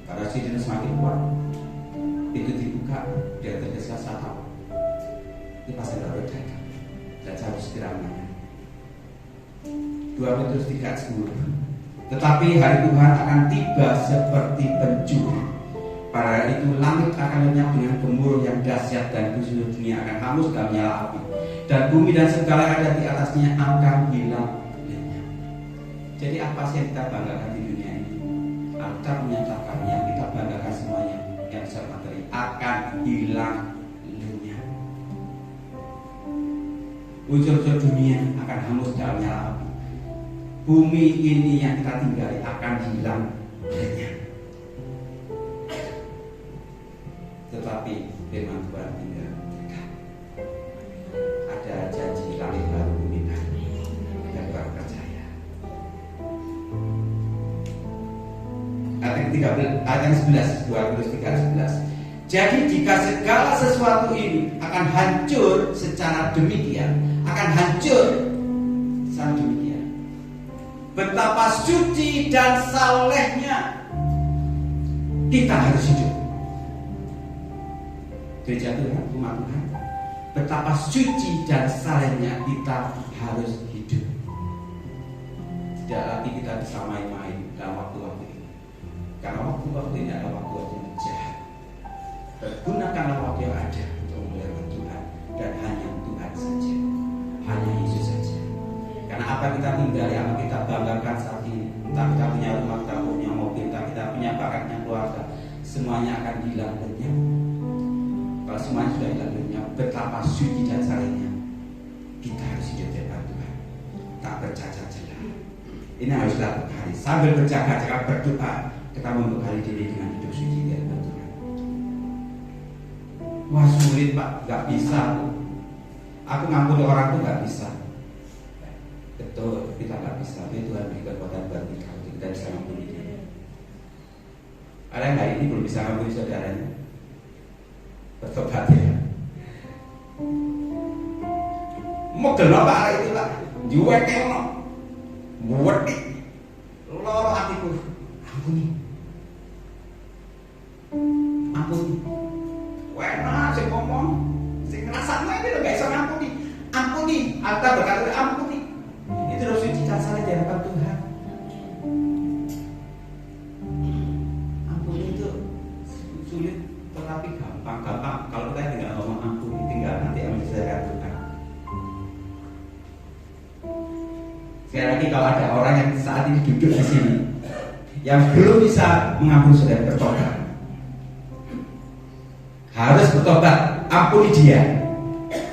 Karena sirine semakin kuat, pintu dibuka, dia tergesa saya tahu. Itu pasti tidak berdagang. Dan saya harus diramanya. 2 Petrus 3:10. Tetapi hari Tuhan akan tiba seperti pencuri. Pada hari itu langit akan lenyap dengan gemuruh yang dahsyat dan seluruh dunia akan hangus dalam nyala api. Dan bumi dan segala yang ada di atasnya akan hilang lenyap. Jadi apa sih yang kita banggakan di dunia ini? Alkitab menyatakan yang kita banggakan semuanya yang besar materi akan hilang lenyap. Unsur-unsur dunia akan hangus dalam nyala api. Bumi ini yang kita tinggali akan hilang lenyap. Tetapi firman Tuhan tinggal dekat. Ada janji langit baru bumi baru dan Tuhan percaya. Ayat yang 11, 2 Petrus 3:11. Jadi jika segala sesuatu ini akan hancur secara demikian, betapa suci dan salehnya kita harus hidup. Gereja Tuhan, rumah Tuhan, betapa suci dan salehnya kita harus hidup. Tidak lagi kita bisa main-main dalam waktu-waktu ini, karena waktu-waktu ini adalah waktu-waktu yang jahat. Gunakanlah waktu yang ada untuk memuliakan Tuhan, dan hanya Tuhan saja, hanya Yesus saja. Karena apa kita tinggali, apa kita banggakan saat ini, entah kita punya rumah, kita punya mobil, entah kita punya bakatnya keluarga, semuanya akan hilang lenyap. Kalau semuanya sudah hilang lenyap, betapa suci dan salehnya kita harus hidup di depan Tuhan, tak bercacat celah. Ini harus dilakukan hari sambil berjaga-jaga berdoa, kita membekali diri dengan hidup suci di depan Tuhan. Wah sulit Pak, nggak bisa. Aku ngampuni orang tuh nggak bisa. Betul, kita nggak bisa. Tapi Tuhan beri kekuatan bagi kita bisa ngampuni dia. Ada yang hari ini belum bisa ngampuni saudaranya? Bertobat ya. Mau gelap apa itu lah? Juwek yang wedi, loro hatiku. Ampuni. Wena sing ngomong, sing ngrasakno iki lho gak iso ngampuni. Ampuni, Alkitab berkata ampuni. Itu harus suci dan saleh di hadapan Tuhan. Ampuni itu sulit tetapi gampang. Kalau kita tinggal ngomong ampuni, tinggal nanti yang menjelaskan Tuhan. Sekali lagi, kalau ada orang yang saat ini duduk di sini yang belum bisa mengampuni saudara, bertobat. Harus bertobat, ampuni dia.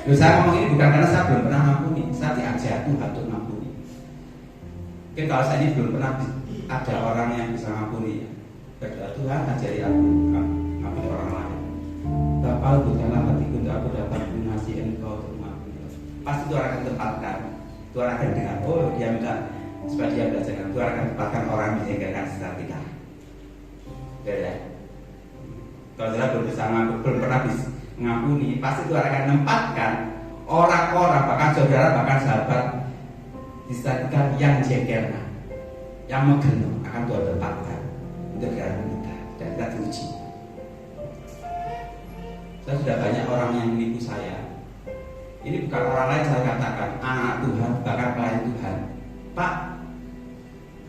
Loh, saya ngomong ini bukan karena saya belum pernah mengampuni, saya diajar Tuhan untuk mengampuni. Mungkin kalau saya ini belum pernah ada orang yang bisa mengampuni, berdoa Tuhan ajari aku mengampuni orang lain. Bapa, bukanlah hatiku untuk aku dapat mengasihi Engkau untuk mengampuni. Pasti Tuhan akan tempatkan. Tuhan akan dengar, oh dia minta supaya dia belajar. Tuhan akan tempatkan orang yang menjagakan sekitar kita. Ya. Kalau saudara belum bisa belum pernah bisa mengampuni, pasti Tuhan akan menempatkan orang-orang, bahkan saudara, bahkan sahabat di sekitar kita yang jengkelna, yang megeno, akan Tuhan tempatkan untuk mengampuni kita dan kita diuji. Saya sudah banyak orang yang menipu saya. Ini bukan orang lain, saya katakan anak Tuhan, bahkan pelayan Tuhan. Pak,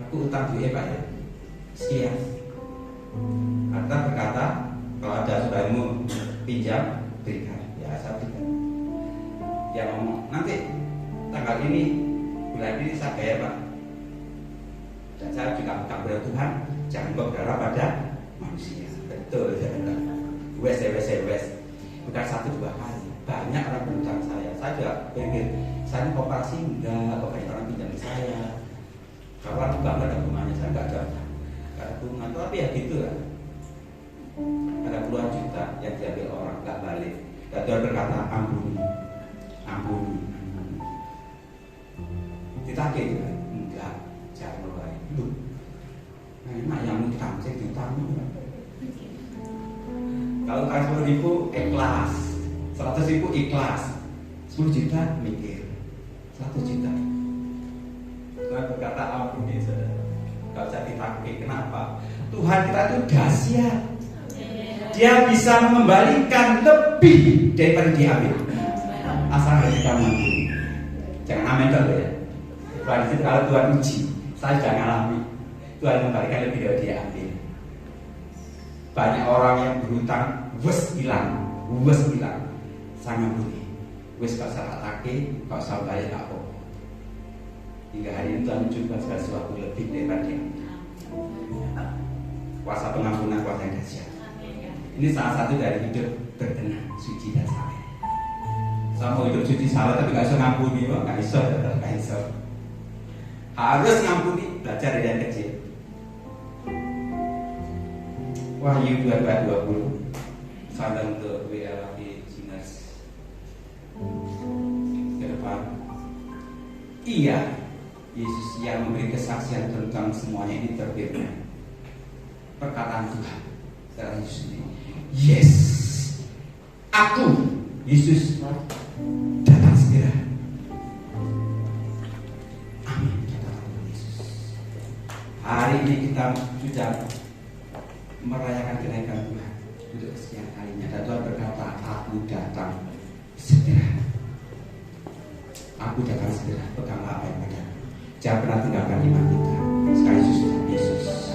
aku utang duit Pak ya, sekian. Kita berkata, kalau ada saudaramu pinjam, berikan. Ya saya berikan. Dia ngomong, nanti tanggal ini, bulan ini saya bayar Pak. Dan saya juga utang pada Tuhan, jangan berharap pada manusia. Betul, wes. Bukan 1-2 kali. Banyak orang berutang saya juga pikir saya ini koperasi enggak, kok banyak orang pinjam saya. Kalau aku gak ada bunganya, saya gak ada bunga. Tapi ya gitu lah. Ada puluhan juta yang diambil orang, gak balik. Dan Tuhan berkata ampuni. Ditagih itu kan? Enggak, jangan mulai. Nah enak yang utang, saya diutang. Kalau utang 10.000 ikhlas, 100.000 ikhlas, 10 juta mikir, 100 juta. Tuhan berkata ampuni saudara. Gak usah ditagih. Kenapa? Tuhan kita itu dahsyat. Dia bisa mengembalikan lebih daripada diambil. asal kita mampu. Jangan amin dulu ya. Tuhan, kalau Tuhan uji, saya sudah ngalami, Tuhan memberikan lebih dari dia ambil. Banyak orang yang berhutang, wes hilang. Saya ngampuni. Wes gak usah take, gak usah bayar apa. Hingga hari ini Tuhan mencoba segala sesuatu lebih daripada dia. Kuasa pengampunan, kuasa yang dahsyat. Ini salah satu dari hidup berkenan, suci dan saleh. Saya mau hidup suci saleh tapi gak bisa ngampuni, gak bisa. Harus ngampuni, belajar dari yang kecil. Wahyu 22:20. Salam untuk WLAP Singers ke depan. Iya, Yesus yang memberi kesaksian tentang semuanya ini terfirman. Perkataan Tuhan dalam Yesus ini. Yes, aku Yesus datang segera. Amin. Yesus. Hari ini kita sudah merayakan kenaikan Tuhan untuk kesekian kalinya. Dan Tuhan berkata, aku datang segera. Aku datang segera. Peganglah apa yang ada. Jangan pernah tinggalkan iman kita. Sekali Yesus.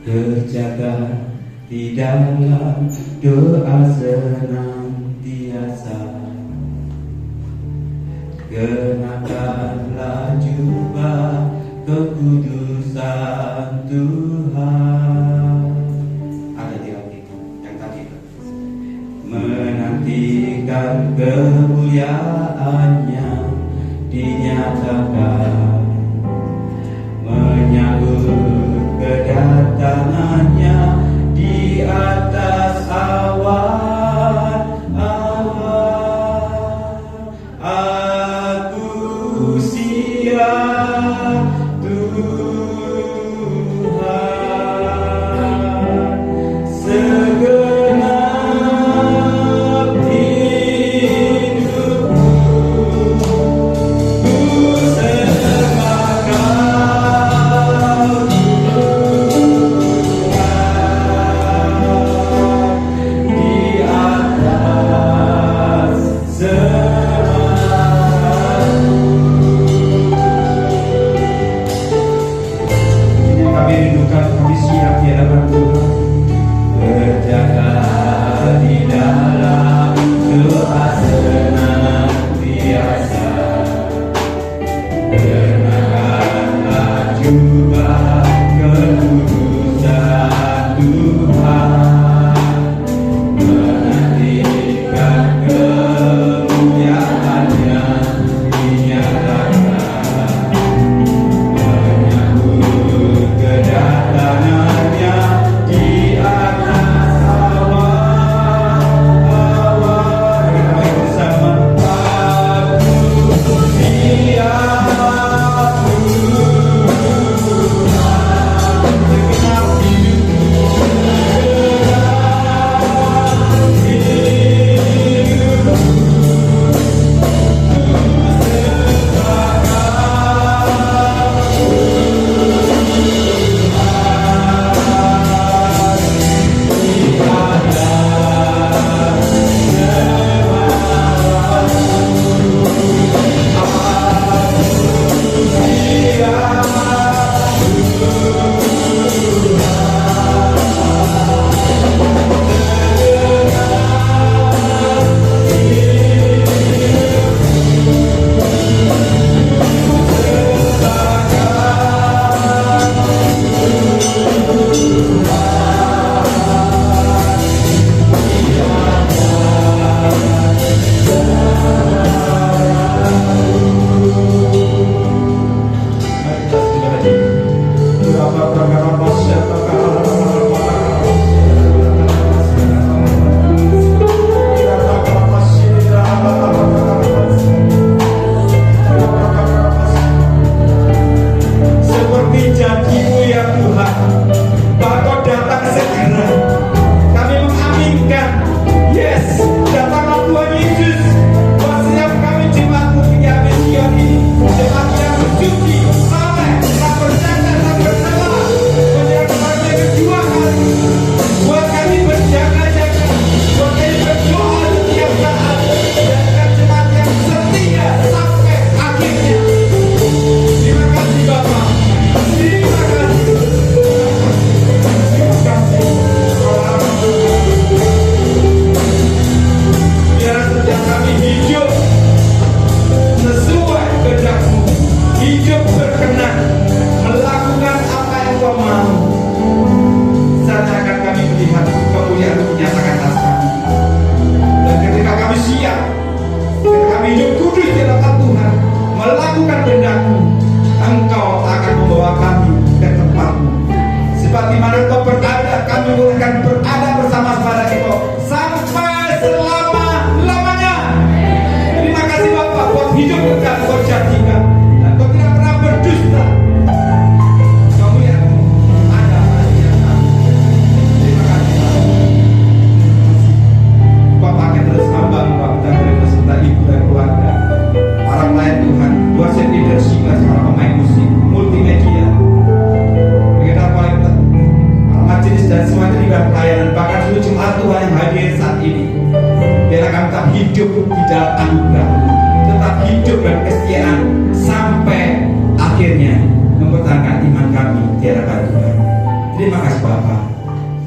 Berjaga di dalam doa senantiasa. Kenakanlah jubah kekudusan Tuhan. Ada di lagu itu, yang tadi itu. Menantikan kemuliaannya dinyatakan, menyambut kedatangannya di atas awan. Aku siap Tuhan, segenap hidupku ku serahkan. kehendakmu, Engkau akan membawa kami ke tempatmu. Sebab di mana Engkau berada, kami akan berada bersama-sama dengan Engkau sampai selama-lamanya. Terima kasih Bapak buat hidup yang Kau janjikan, dan Kau tidak pernah berdusta. Kau yang ada pada kami. Terima kasih Bapak. Pakai terus hamba Bapak dan beserta ibu dan keluarga, para pelayan Tuhan, dosen leadership, para pemain musik, multimedia, pengendara kolektor, para majelis dan semua terlibat pelayanan, bahkan seluruh jemaat Tuhan yang hadir saat ini. Biarlah kami tetap hidup di dalam anugerah, tetap hidup dan kesetiaan sampai akhirnya mempertahankan iman kami di hadapan Tuhan. Terima kasih Bapak.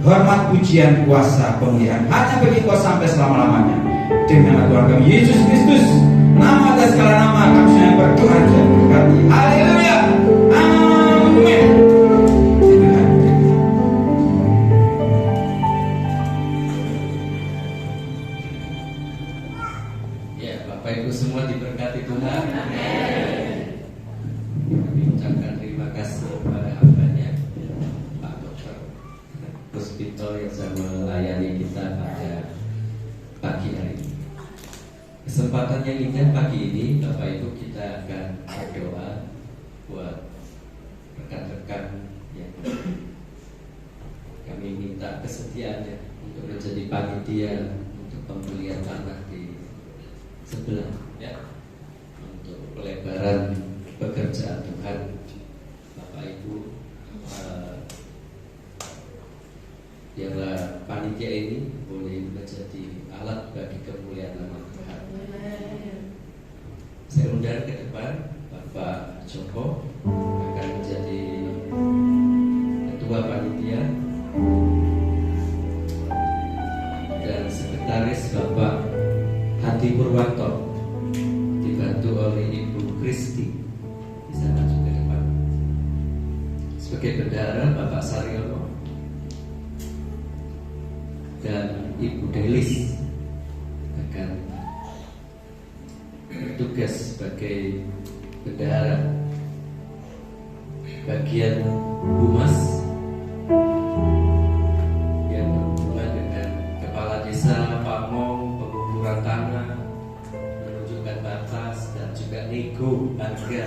Hormat, pujian, kuasa, pemulihan hanya bagi Kau sampai selama-lamanya. Demi nama Tuhan kami Yesus Kristus, nama atas segala nama kami sedang berdoa dan berkati. Haleluya. Amin. Ya, Bapak Ibu semua diberkati Tuhan. Kami ucapkan terima kasih kepada hambanya Pak Dr. Puspito yang sudah melayani kita pada pagi hari ini. Kesempatan yang indah pagi ini, Bapak Ibu, kita akan berdoa buat rekan-rekan yang kami minta kesediaannya untuk menjadi panitia untuk pembelian tanah di sebelah, ya, untuk pelebaran pekerjaan Tuhan. Bapak Ibu, biarlah panitia ini boleh menjadi alat bagi kemuliaan nama Tuhan. Saya undang ke depan Bapak Joko akan menjadi ketua panitia, dan sekretaris Bapak Hadi Purwanto dibantu oleh Ibu Kristi. Bisa maju ke depan. Sebagai bendahara Bapak Saryono dan Ibu Delis akan bertugas sebagai bendahara bagian humas yang berhubungan dengan kepala desa, pamong, pengukuran tanah, menunjukkan batas, dan juga nego harga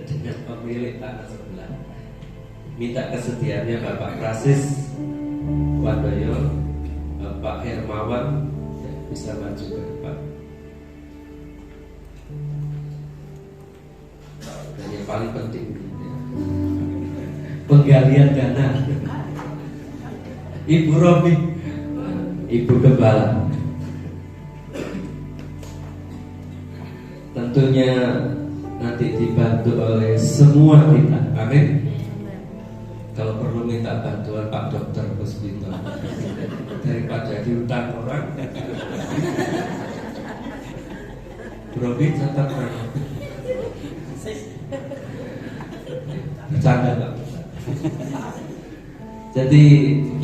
dengan pemilik tanah sebelah. Minta kesediaannya Bapak Prasis Wandoyo, Bapak Hermawan, ya, bisa maju ke depan. Dan yang paling penting, ya, penggalian dana, Ibu Romi, Ibu Gembala. Tentunya nanti dibantu oleh semua kita. Amin. Kalau perlu minta bantuan Pak Dokter Puspito daripada diutang orang. Robi catat kan? Bercanda Pak. Jadi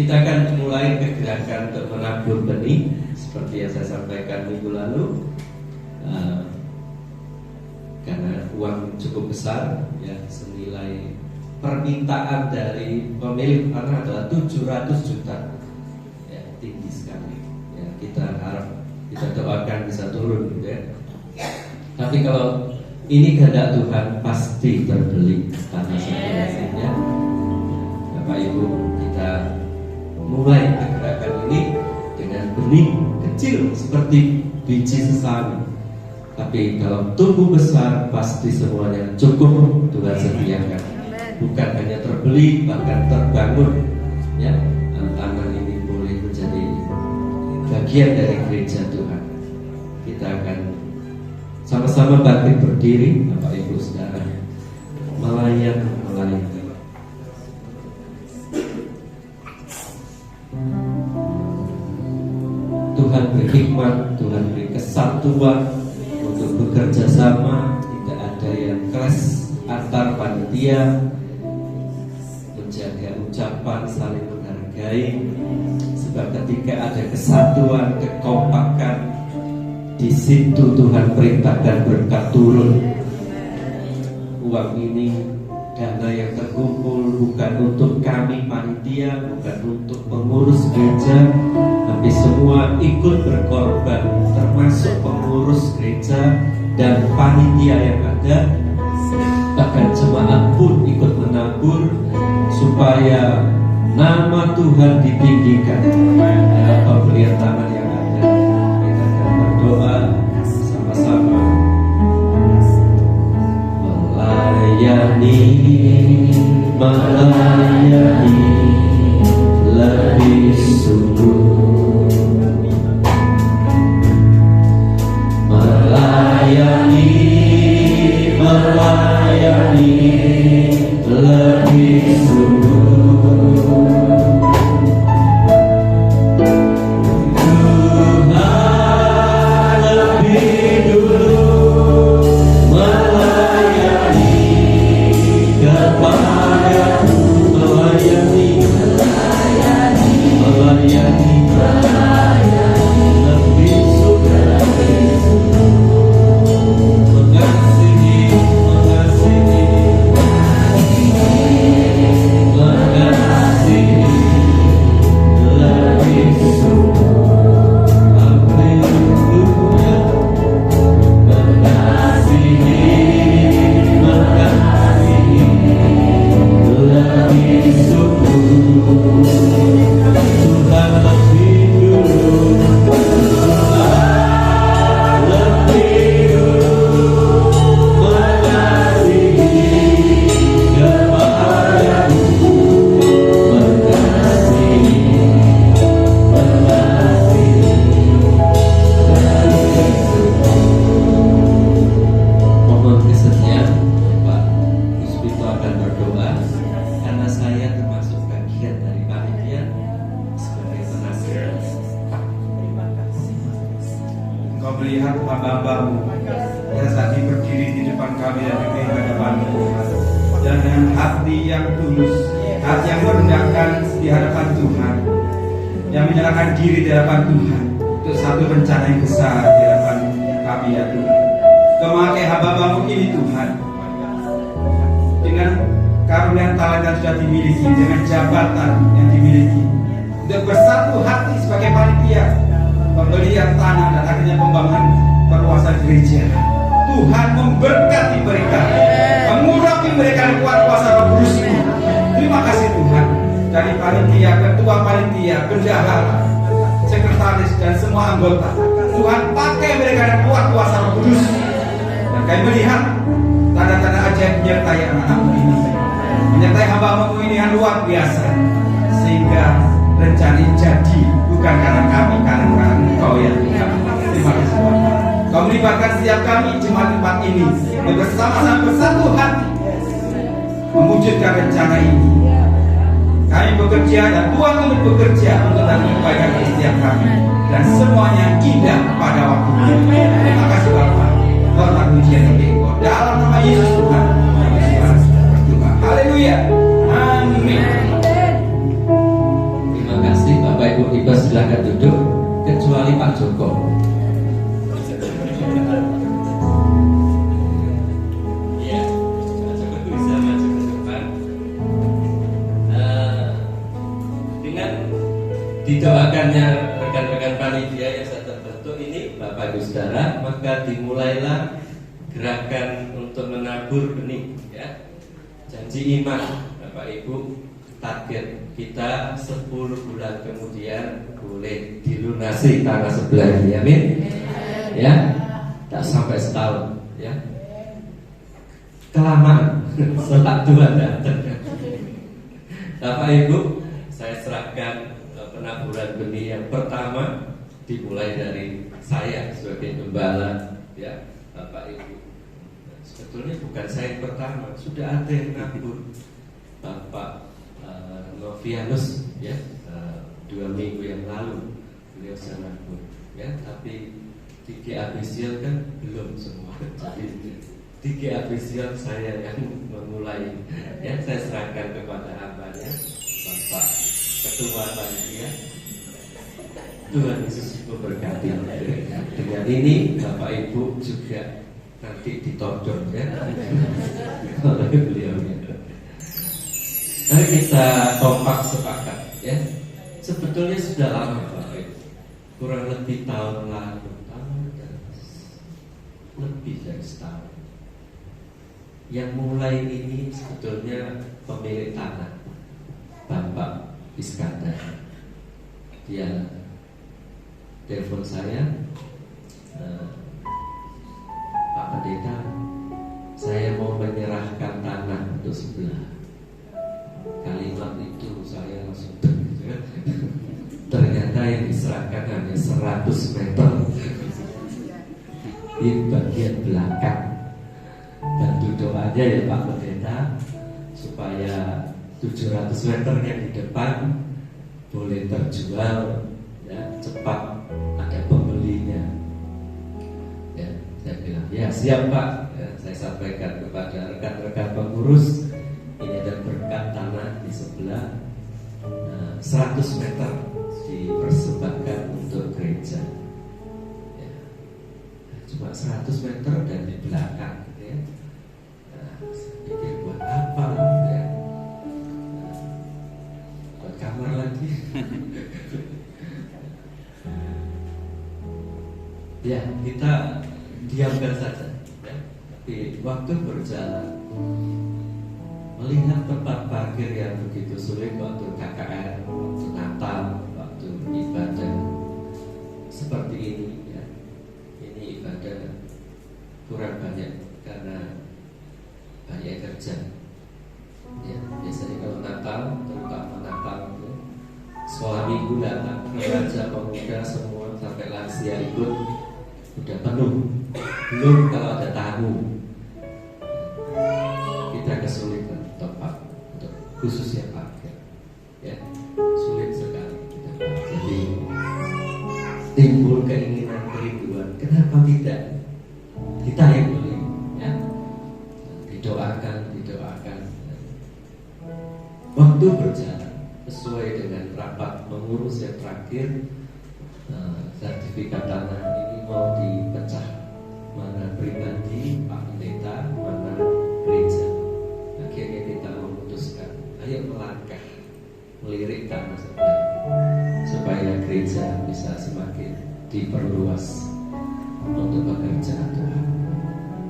kita akan mulai gerakan untuk menabur benih seperti yang saya sampaikan minggu lalu. Karena uang cukup besar, ya, senilai permintaan dari pemilik tanah adalah 700 juta, ya, tinggi sekali. Ya, kita harap, kita doakan bisa turun, gitu ya. Tapi kalau ini kehendak Tuhan, pasti terbeli tanah sebenarnya. Bapak Ibu, kita mulai gerakan ini dengan benih kecil seperti biji sesame. Tapi kalau tumbuh besar, pasti semuanya cukup Tuhan sediakan. Bukan hanya terbeli, bahkan terbangun, ya, tanah ini boleh menjadi bagian dari gereja Tuhan. Kita akan sama-sama bangkit berdiri, Bapak Ibu Saudara, melayani. Tuhan beri hikmat, Tuhan beri kesatuan untuk bekerja sama, tidak ada yang keras antar panitia, menjaga ucapan, saling menghargai. Sebab ketika ada kesatuan, kekompakan, di situ Tuhan perintahkan berkat turun. uang ini, dana yang terkumpul bukan untuk kami panitia, bukan untuk pengurus gereja, tapi semua ikut berkorban, termasuk pengurus gereja dan panitia yang ada. Bahkan jemaat pun ikut menabur supaya nama Tuhan ditinggikan. Pemberian tangan yang ada, kita akan berdoa sama-sama. Melayani lebih sungguh, melayani lebih sungguh. Tuhan lebih dulu melayani kepadaku, melayani lebih sungguh, mengasihi lebih sungguh. Haleluya, mengasihi lebih sungguh. Tuhan lebih dulu, lebih dulu mengasihi kepadaku, mohon kesediaan Pak Puspito akan berdoa karena saya termasuk bagian dari panitia sebagai penasihat. Engkau melihat hamba-hambamu yang saat ini berdiri di depan kami dan di hadapan Tuhan, dan dengan hati yang tulus, hati yang merendahkan di hadapan Tuhan, yang menyerahkan diri di hadapan Tuhan untuk satu rencana yang besar di hadapan kami ya Tuhan. Memakai hamba-hambamu ini Tuhan, dengan karunia talent yang sudah dimiliki, dengan jabatan yang dimiliki, untuk bersatu hati sebagai panitia pembelian tanah dan akhirnya pembangunan perluasan gereja. Tuhan memberkati mereka, mengurapi mereka dengan kuat kuasa Roh Kudus-Mu. Terima kasih Tuhan, dari panitia, ketua panitia, bendahara, sekretaris dan semua anggota. Tuhan pakai mereka dengan kuat kuasa Roh Kudus. Dan kami melihat tanda-tanda ajaib menyertai anak-anakmu ini, menyertai hamba-hambamu ini yang luar biasa, sehingga rencana ini jadi bukan karena kami, karena Engkau ya Tuhan. Terima kasih Tuhan. Kau melibatkan setiap kami jemaat tempat ini bersama-sama bersatu hati mewujudkan rencana ini. Kami bekerja dan Tuhan turut bekerja untuk kebaikan setiap kami, dan semuanya indah pada waktunya. Terima kasih Bapak. Hormat pujian bagi Engkau dalam nama Yesus Tuhan. Kami berdoa. Haleluya. Amin. Terima kasih Bapak Ibu Ibu, silakan duduk kecuali Pak Joko. Ya, Pak Joko bisa maju ke depan. Dengan didoakannya rekan-rekan panitia yang sudah terbentuk ini, Bapak Ibu Saudara, maka dimulailah gerakan untuk menabur benih. Ya, janji iman Bapak Ibu. Target kita 10 bulan kemudian boleh dilunasi tanah sebelah ini, amin. Ya, tak sampai setahun, ya. Kelamaan, setelah Tuhan datang. Bapak Ibu, saya serahkan penaburan benih yang pertama dimulai dari saya sebagai gembala, ya, Bapak Ibu. Sebetulnya bukan saya yang pertama, sudah ada yang nabur. Bapak Novianus, ya, 2 minggu yang lalu beliau sudah nabur, ya, tapi di GABCL kan belum semua. Jadi di GABCL saya yang memulai, ya, saya serahkan kepada hambanya Bapak Ketua Panitia. Tuhan Yesus memberkati. Dengan ini Bapak Ibu juga nanti ditodong ya oleh beliau ya. Mari kita kompak sepakat ya. Sebetulnya sudah lama Bapak Ibu, kurang lebih tahun lalu, lebih dari setahun. Yang mulai ini sebetulnya pemilik tanah, Bapak Iskandar. Dia telepon saya, Pak Pendeta, saya mau menyerahkan tanah untuk sebelah. Kalimat itu saya langsung ternyata yang diserahkan hanya 100 meter di bagian belakang. Bantu doanya ya Pak Pendeta, supaya 700 meternya di depan boleh terjual ya, cepat ada pembelinya ya. Saya bilang ya siap Pak ya, saya sampaikan kepada rekan-rekan pengurus, ini ada berkat tanah di sebelah 100 meter dipersembahkan untuk gereja ya. Cuma 100 meter dan di belakang ya. Saya pikir buat apa ya, buat kamar lagi ya, kita diamkan saja ya. Tapi waktu berjalan, melihat tempat parkir yang begitu sulit waktu KKR, waktu Natal, waktu ibadah seperti ini ya. Ini ibadah kurang banyak karena banyak kerja ya. Biasanya kalau Natal, terutama Natal ya, sekolah minggu datang, remaja, pemuda semua sampai lansia ikut, udah penuh. Belum kalau ada tamu, kita kesulitan tempat untuk khususnya parkir ya, sulit sekali kita. Jadi timbul keinginan, kerinduan, kenapa tidak kita yang beli ya. Didoakan. Waktu berjalan sesuai dengan rapat mengurus yang terakhir, sertifikat tanah ini mau dipecah, mana pribadi Pak Pendeta, mana gereja. Akhirnya kita memutuskan, ayo melangkah melirik tanah sebelah supaya gereja bisa semakin diperluas untuk pekerjaan Tuhan.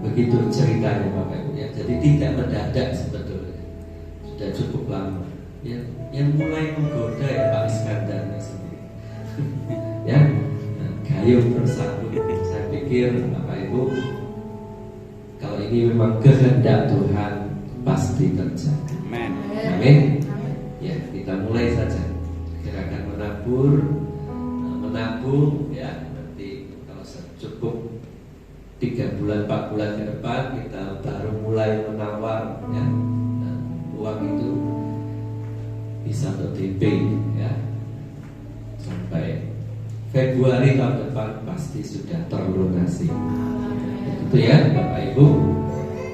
Begitu ceritanya Bapak Ibu ya. Jadi tidak mendadak sebetulnya, sudah cukup lama ya. Yang mulai menggoda ya Pak Iskandarnya sendiri ya, gayung bersambut. Saya pikir Bapak Ibu, kalau ini memang kehendak Tuhan pasti terjadi. Amin. Ya, kita mulai saja gerakan menabung ya. Nanti kalau cukup 3 bulan 4 bulan ke depan kita baru mulai menawar ya. Nah, uang itu bisa untuk DP ya. Sampai Februari tahun depan pasti sudah terlunasi. Itu ya Bapak Ibu.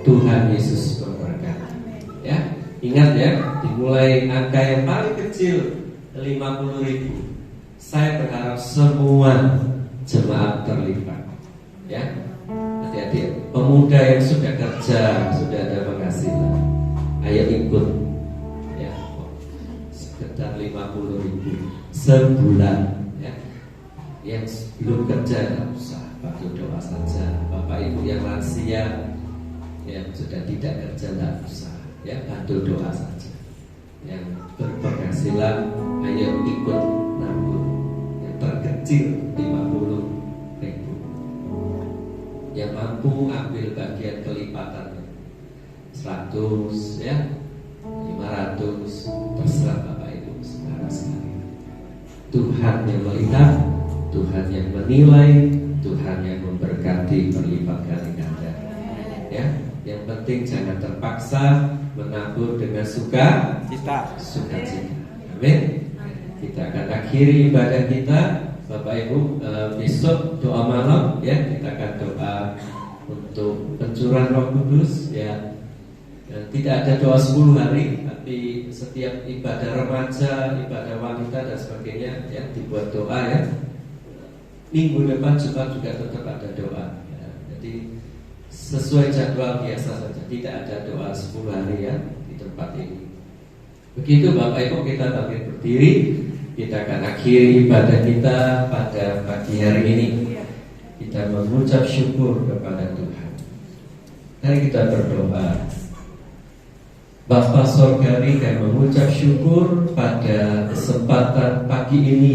Tuhan Yesus memberkati ya. Ingat ya, dimulai angka yang paling kecil 50.000. Saya berharap semua jemaat terlibat ya. Hati-hati, pemuda yang sudah kerja, sudah ada penghasilan, ayo ikut ya. Sekitar 50.000 sebulan ya. Yang belum kerja tidak usah, bantu doa saja. Bapak Ibu yang lansia yang sudah tidak kerja tidak usah ya, bantu doa saja. Yang berpenghasilan ayo ikut nabung. Yang terkecil 50.000. Yang mampu ambil bagian kelipatannya 100 ya, 500, terserah Bapak Ibu saudara sekalian. Tuhan yang melihat, Tuhan yang menilai, Tuhan yang memberkati berlipat kali ganda ya. Yang penting jangan terpaksa, menabur dengan sukacita. Amin. Kita akan akhiri ibadah kita Bapak Ibu. Besok doa malam ya, kita akan doa untuk pencurahan Roh Kudus ya. Tidak ada doa 10 hari, tapi setiap ibadah remaja, ibadah wanita dan sebagainya ya, dibuat doa ya. Minggu depan Jumat juga tetap ada doa ya. Jadi sesuai jadwal biasa saja, tidak ada doa 10 harian di tempat ini. Begitu Bapak Ibu, kita bangkit berdiri, kita akan akhiri ibadah kita pada pagi hari ini. Kita mengucap syukur kepada Tuhan. Mari kita berdoa. Bapa Sorgawi, kami mengucap syukur pada kesempatan pagi ini.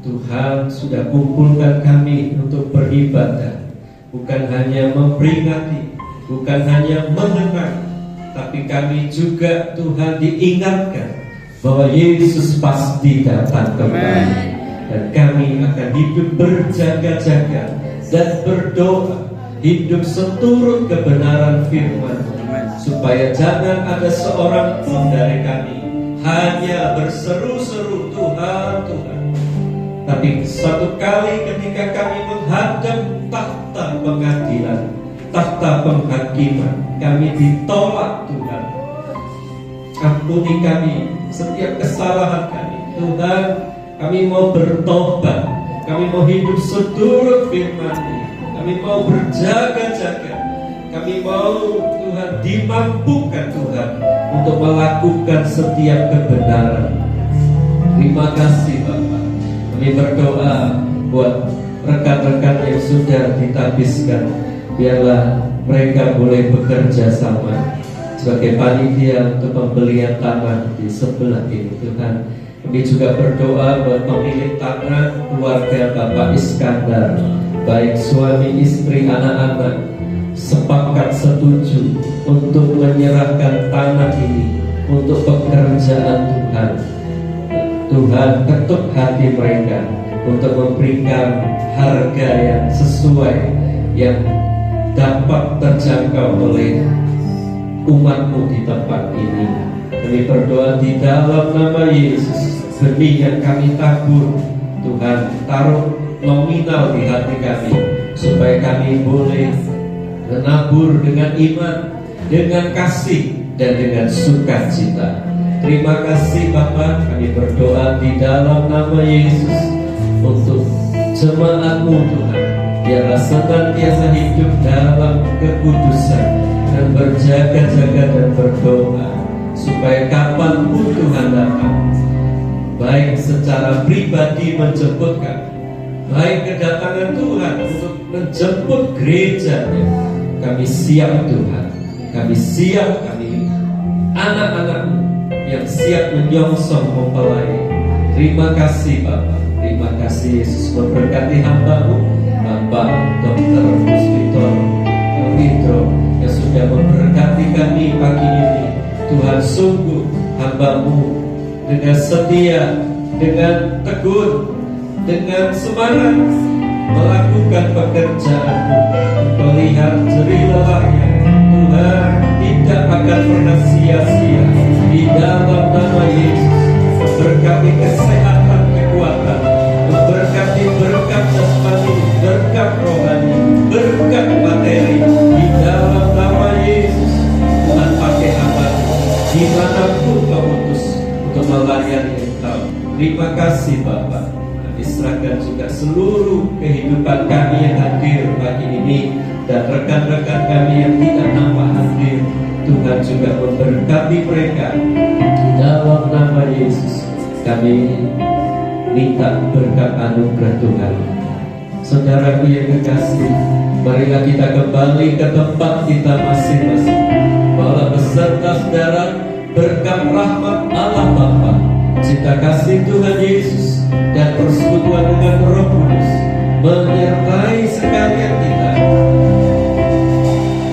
Tuhan sudah kumpulkan kami untuk beribadah, bukan hanya memperingati, bukan hanya mengenang, tapi kami juga Tuhan diingatkan bahwa Yesus pasti datang kembali. Dan kami akan hidup berjaga-jaga dan berdoa, hidup seturut kebenaran firman, supaya jangan ada seorang pun dari kami hanya berseru-seru Tuhan, Tuhan, tapi suatu kali ketika kami menghadap takhta pengadilan, takhta penghakiman, kami ditolak Tuhan. Ampuni kami setiap kesalahan kami Tuhan. Kami mau bertobat, kami mau hidup seturut firman-Mu, kami mau berjaga-jaga, kami mau Tuhan dimampukan Tuhan untuk melakukan setiap kebenaran. Terima kasih Bapak. Kami berdoa buat rekan-rekan yang sudah ditabiskan, biarlah mereka boleh bekerja sama sebagai panitia untuk pembelian tanah di sebelah ini Tuhan. Kami juga berdoa buat pemilik tanah keluarga Bapak Iskandar, baik suami, istri, anak-anak, sepakat setuju untuk menyerahkan tanah ini untuk pekerjaan Tuhan. Tuhan ketuk hati mereka untuk memberikan harga yang sesuai, yang dapat terjangkau oleh umat-Mu di tempat ini. Kami berdoa di dalam nama Yesus, benih yang kami tabur Tuhan, taruh nominal di hati kami, supaya kami boleh menabur dengan iman, dengan kasih, dan dengan sukacita. Terima kasih Bapa. Kami berdoa di dalam nama Yesus untuk jemaat-Mu Tuhan, biarlah senantiasa hidup dalam kekudusan dan berjaga-jaga dan berdoa, supaya kapanpun Tuhan datang, baik secara pribadi menjemput kami, baik kedatangan Tuhan untuk menjemput gerejanya, kami siap Tuhan. Kami siap, kami anak-anak-Mu yang siap menyongsong mempelai. Terima kasih Bapa. Terima kasih Yesus, memberkati hamba-Mu Bapak Dr. Puspito Pedro yang sudah memberkati kami pagi ini. Tuhan, sungguh hamba-Mu dengan setia, dengan tekun, dengan semangat melakukan pekerjaan-Mu, melihat jerih lelahnya. Tuhan tidak akan pernah sia-sia. Di dalam nama Yesus, berkati kesehatan, kekuatan, memberkati berkat jasmani, berkat rohani, berkat materi. Di dalam nama Yesus, Tuhan pakai hamba dimanapun Kau utus untuk melayani Engkau. Terima kasih Bapa. Kami serahkan juga seluruh kehidupan kami yang hadir pagi ini, dan rekan-rekan kami yang tidak nampak hadir. Tuhan juga memberkati mereka. Di dalam nama Yesus kami minta berkat anugerah Tuhan. Saudaraku yang kekasih, marilah kita kembali ke tempat kita masing-masing, bahwa beserta saudara berkat rahmat Allah Bapa, cinta kasih Tuhan Yesus, dan persekutuan dengan Roh Kudus menyertai sekalian kita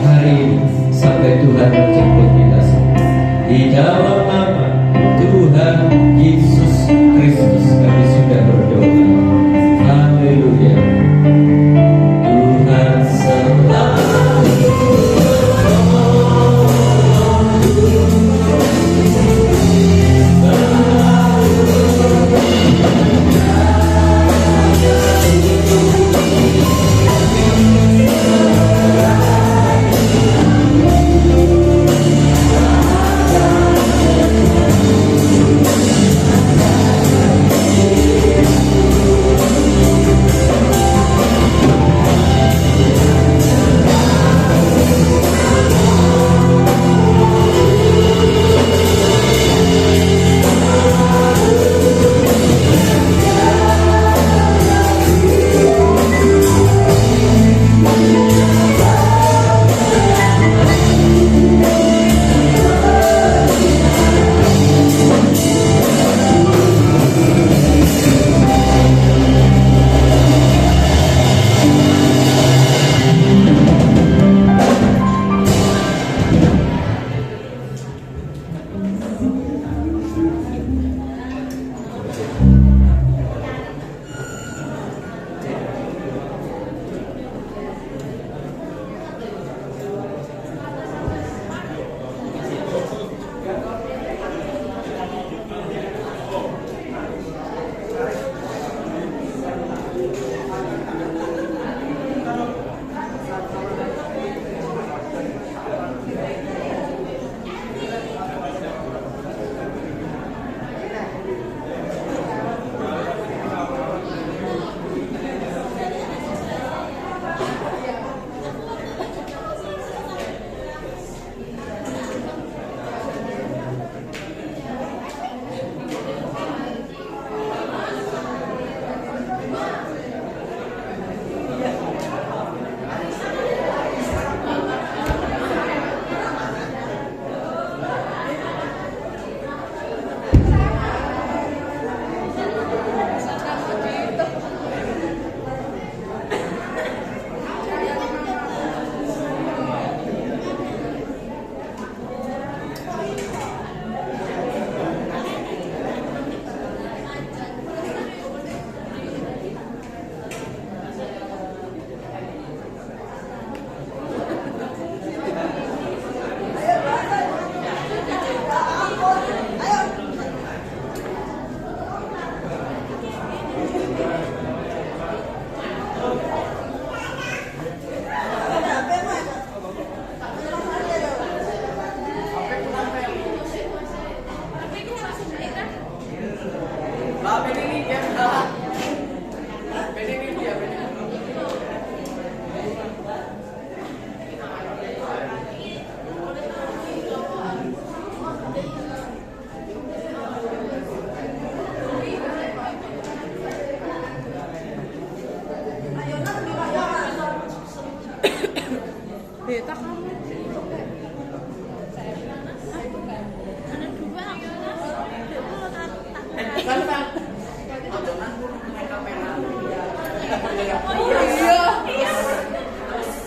hari ini sampai Tuhan menjemput kita semua. Di dalam nama Tuhan Yesus Kristus kami sudah berdoa. Haleluya. Tuhan selalu Tuhan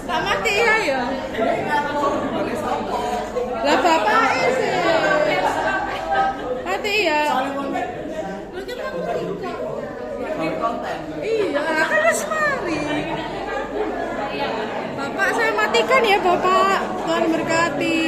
Tak mati ya. Lah bapak sih. Mati ya. Iya, kan wis mari. Bapak saya matikan ya, Bapak. Tuhan berkati.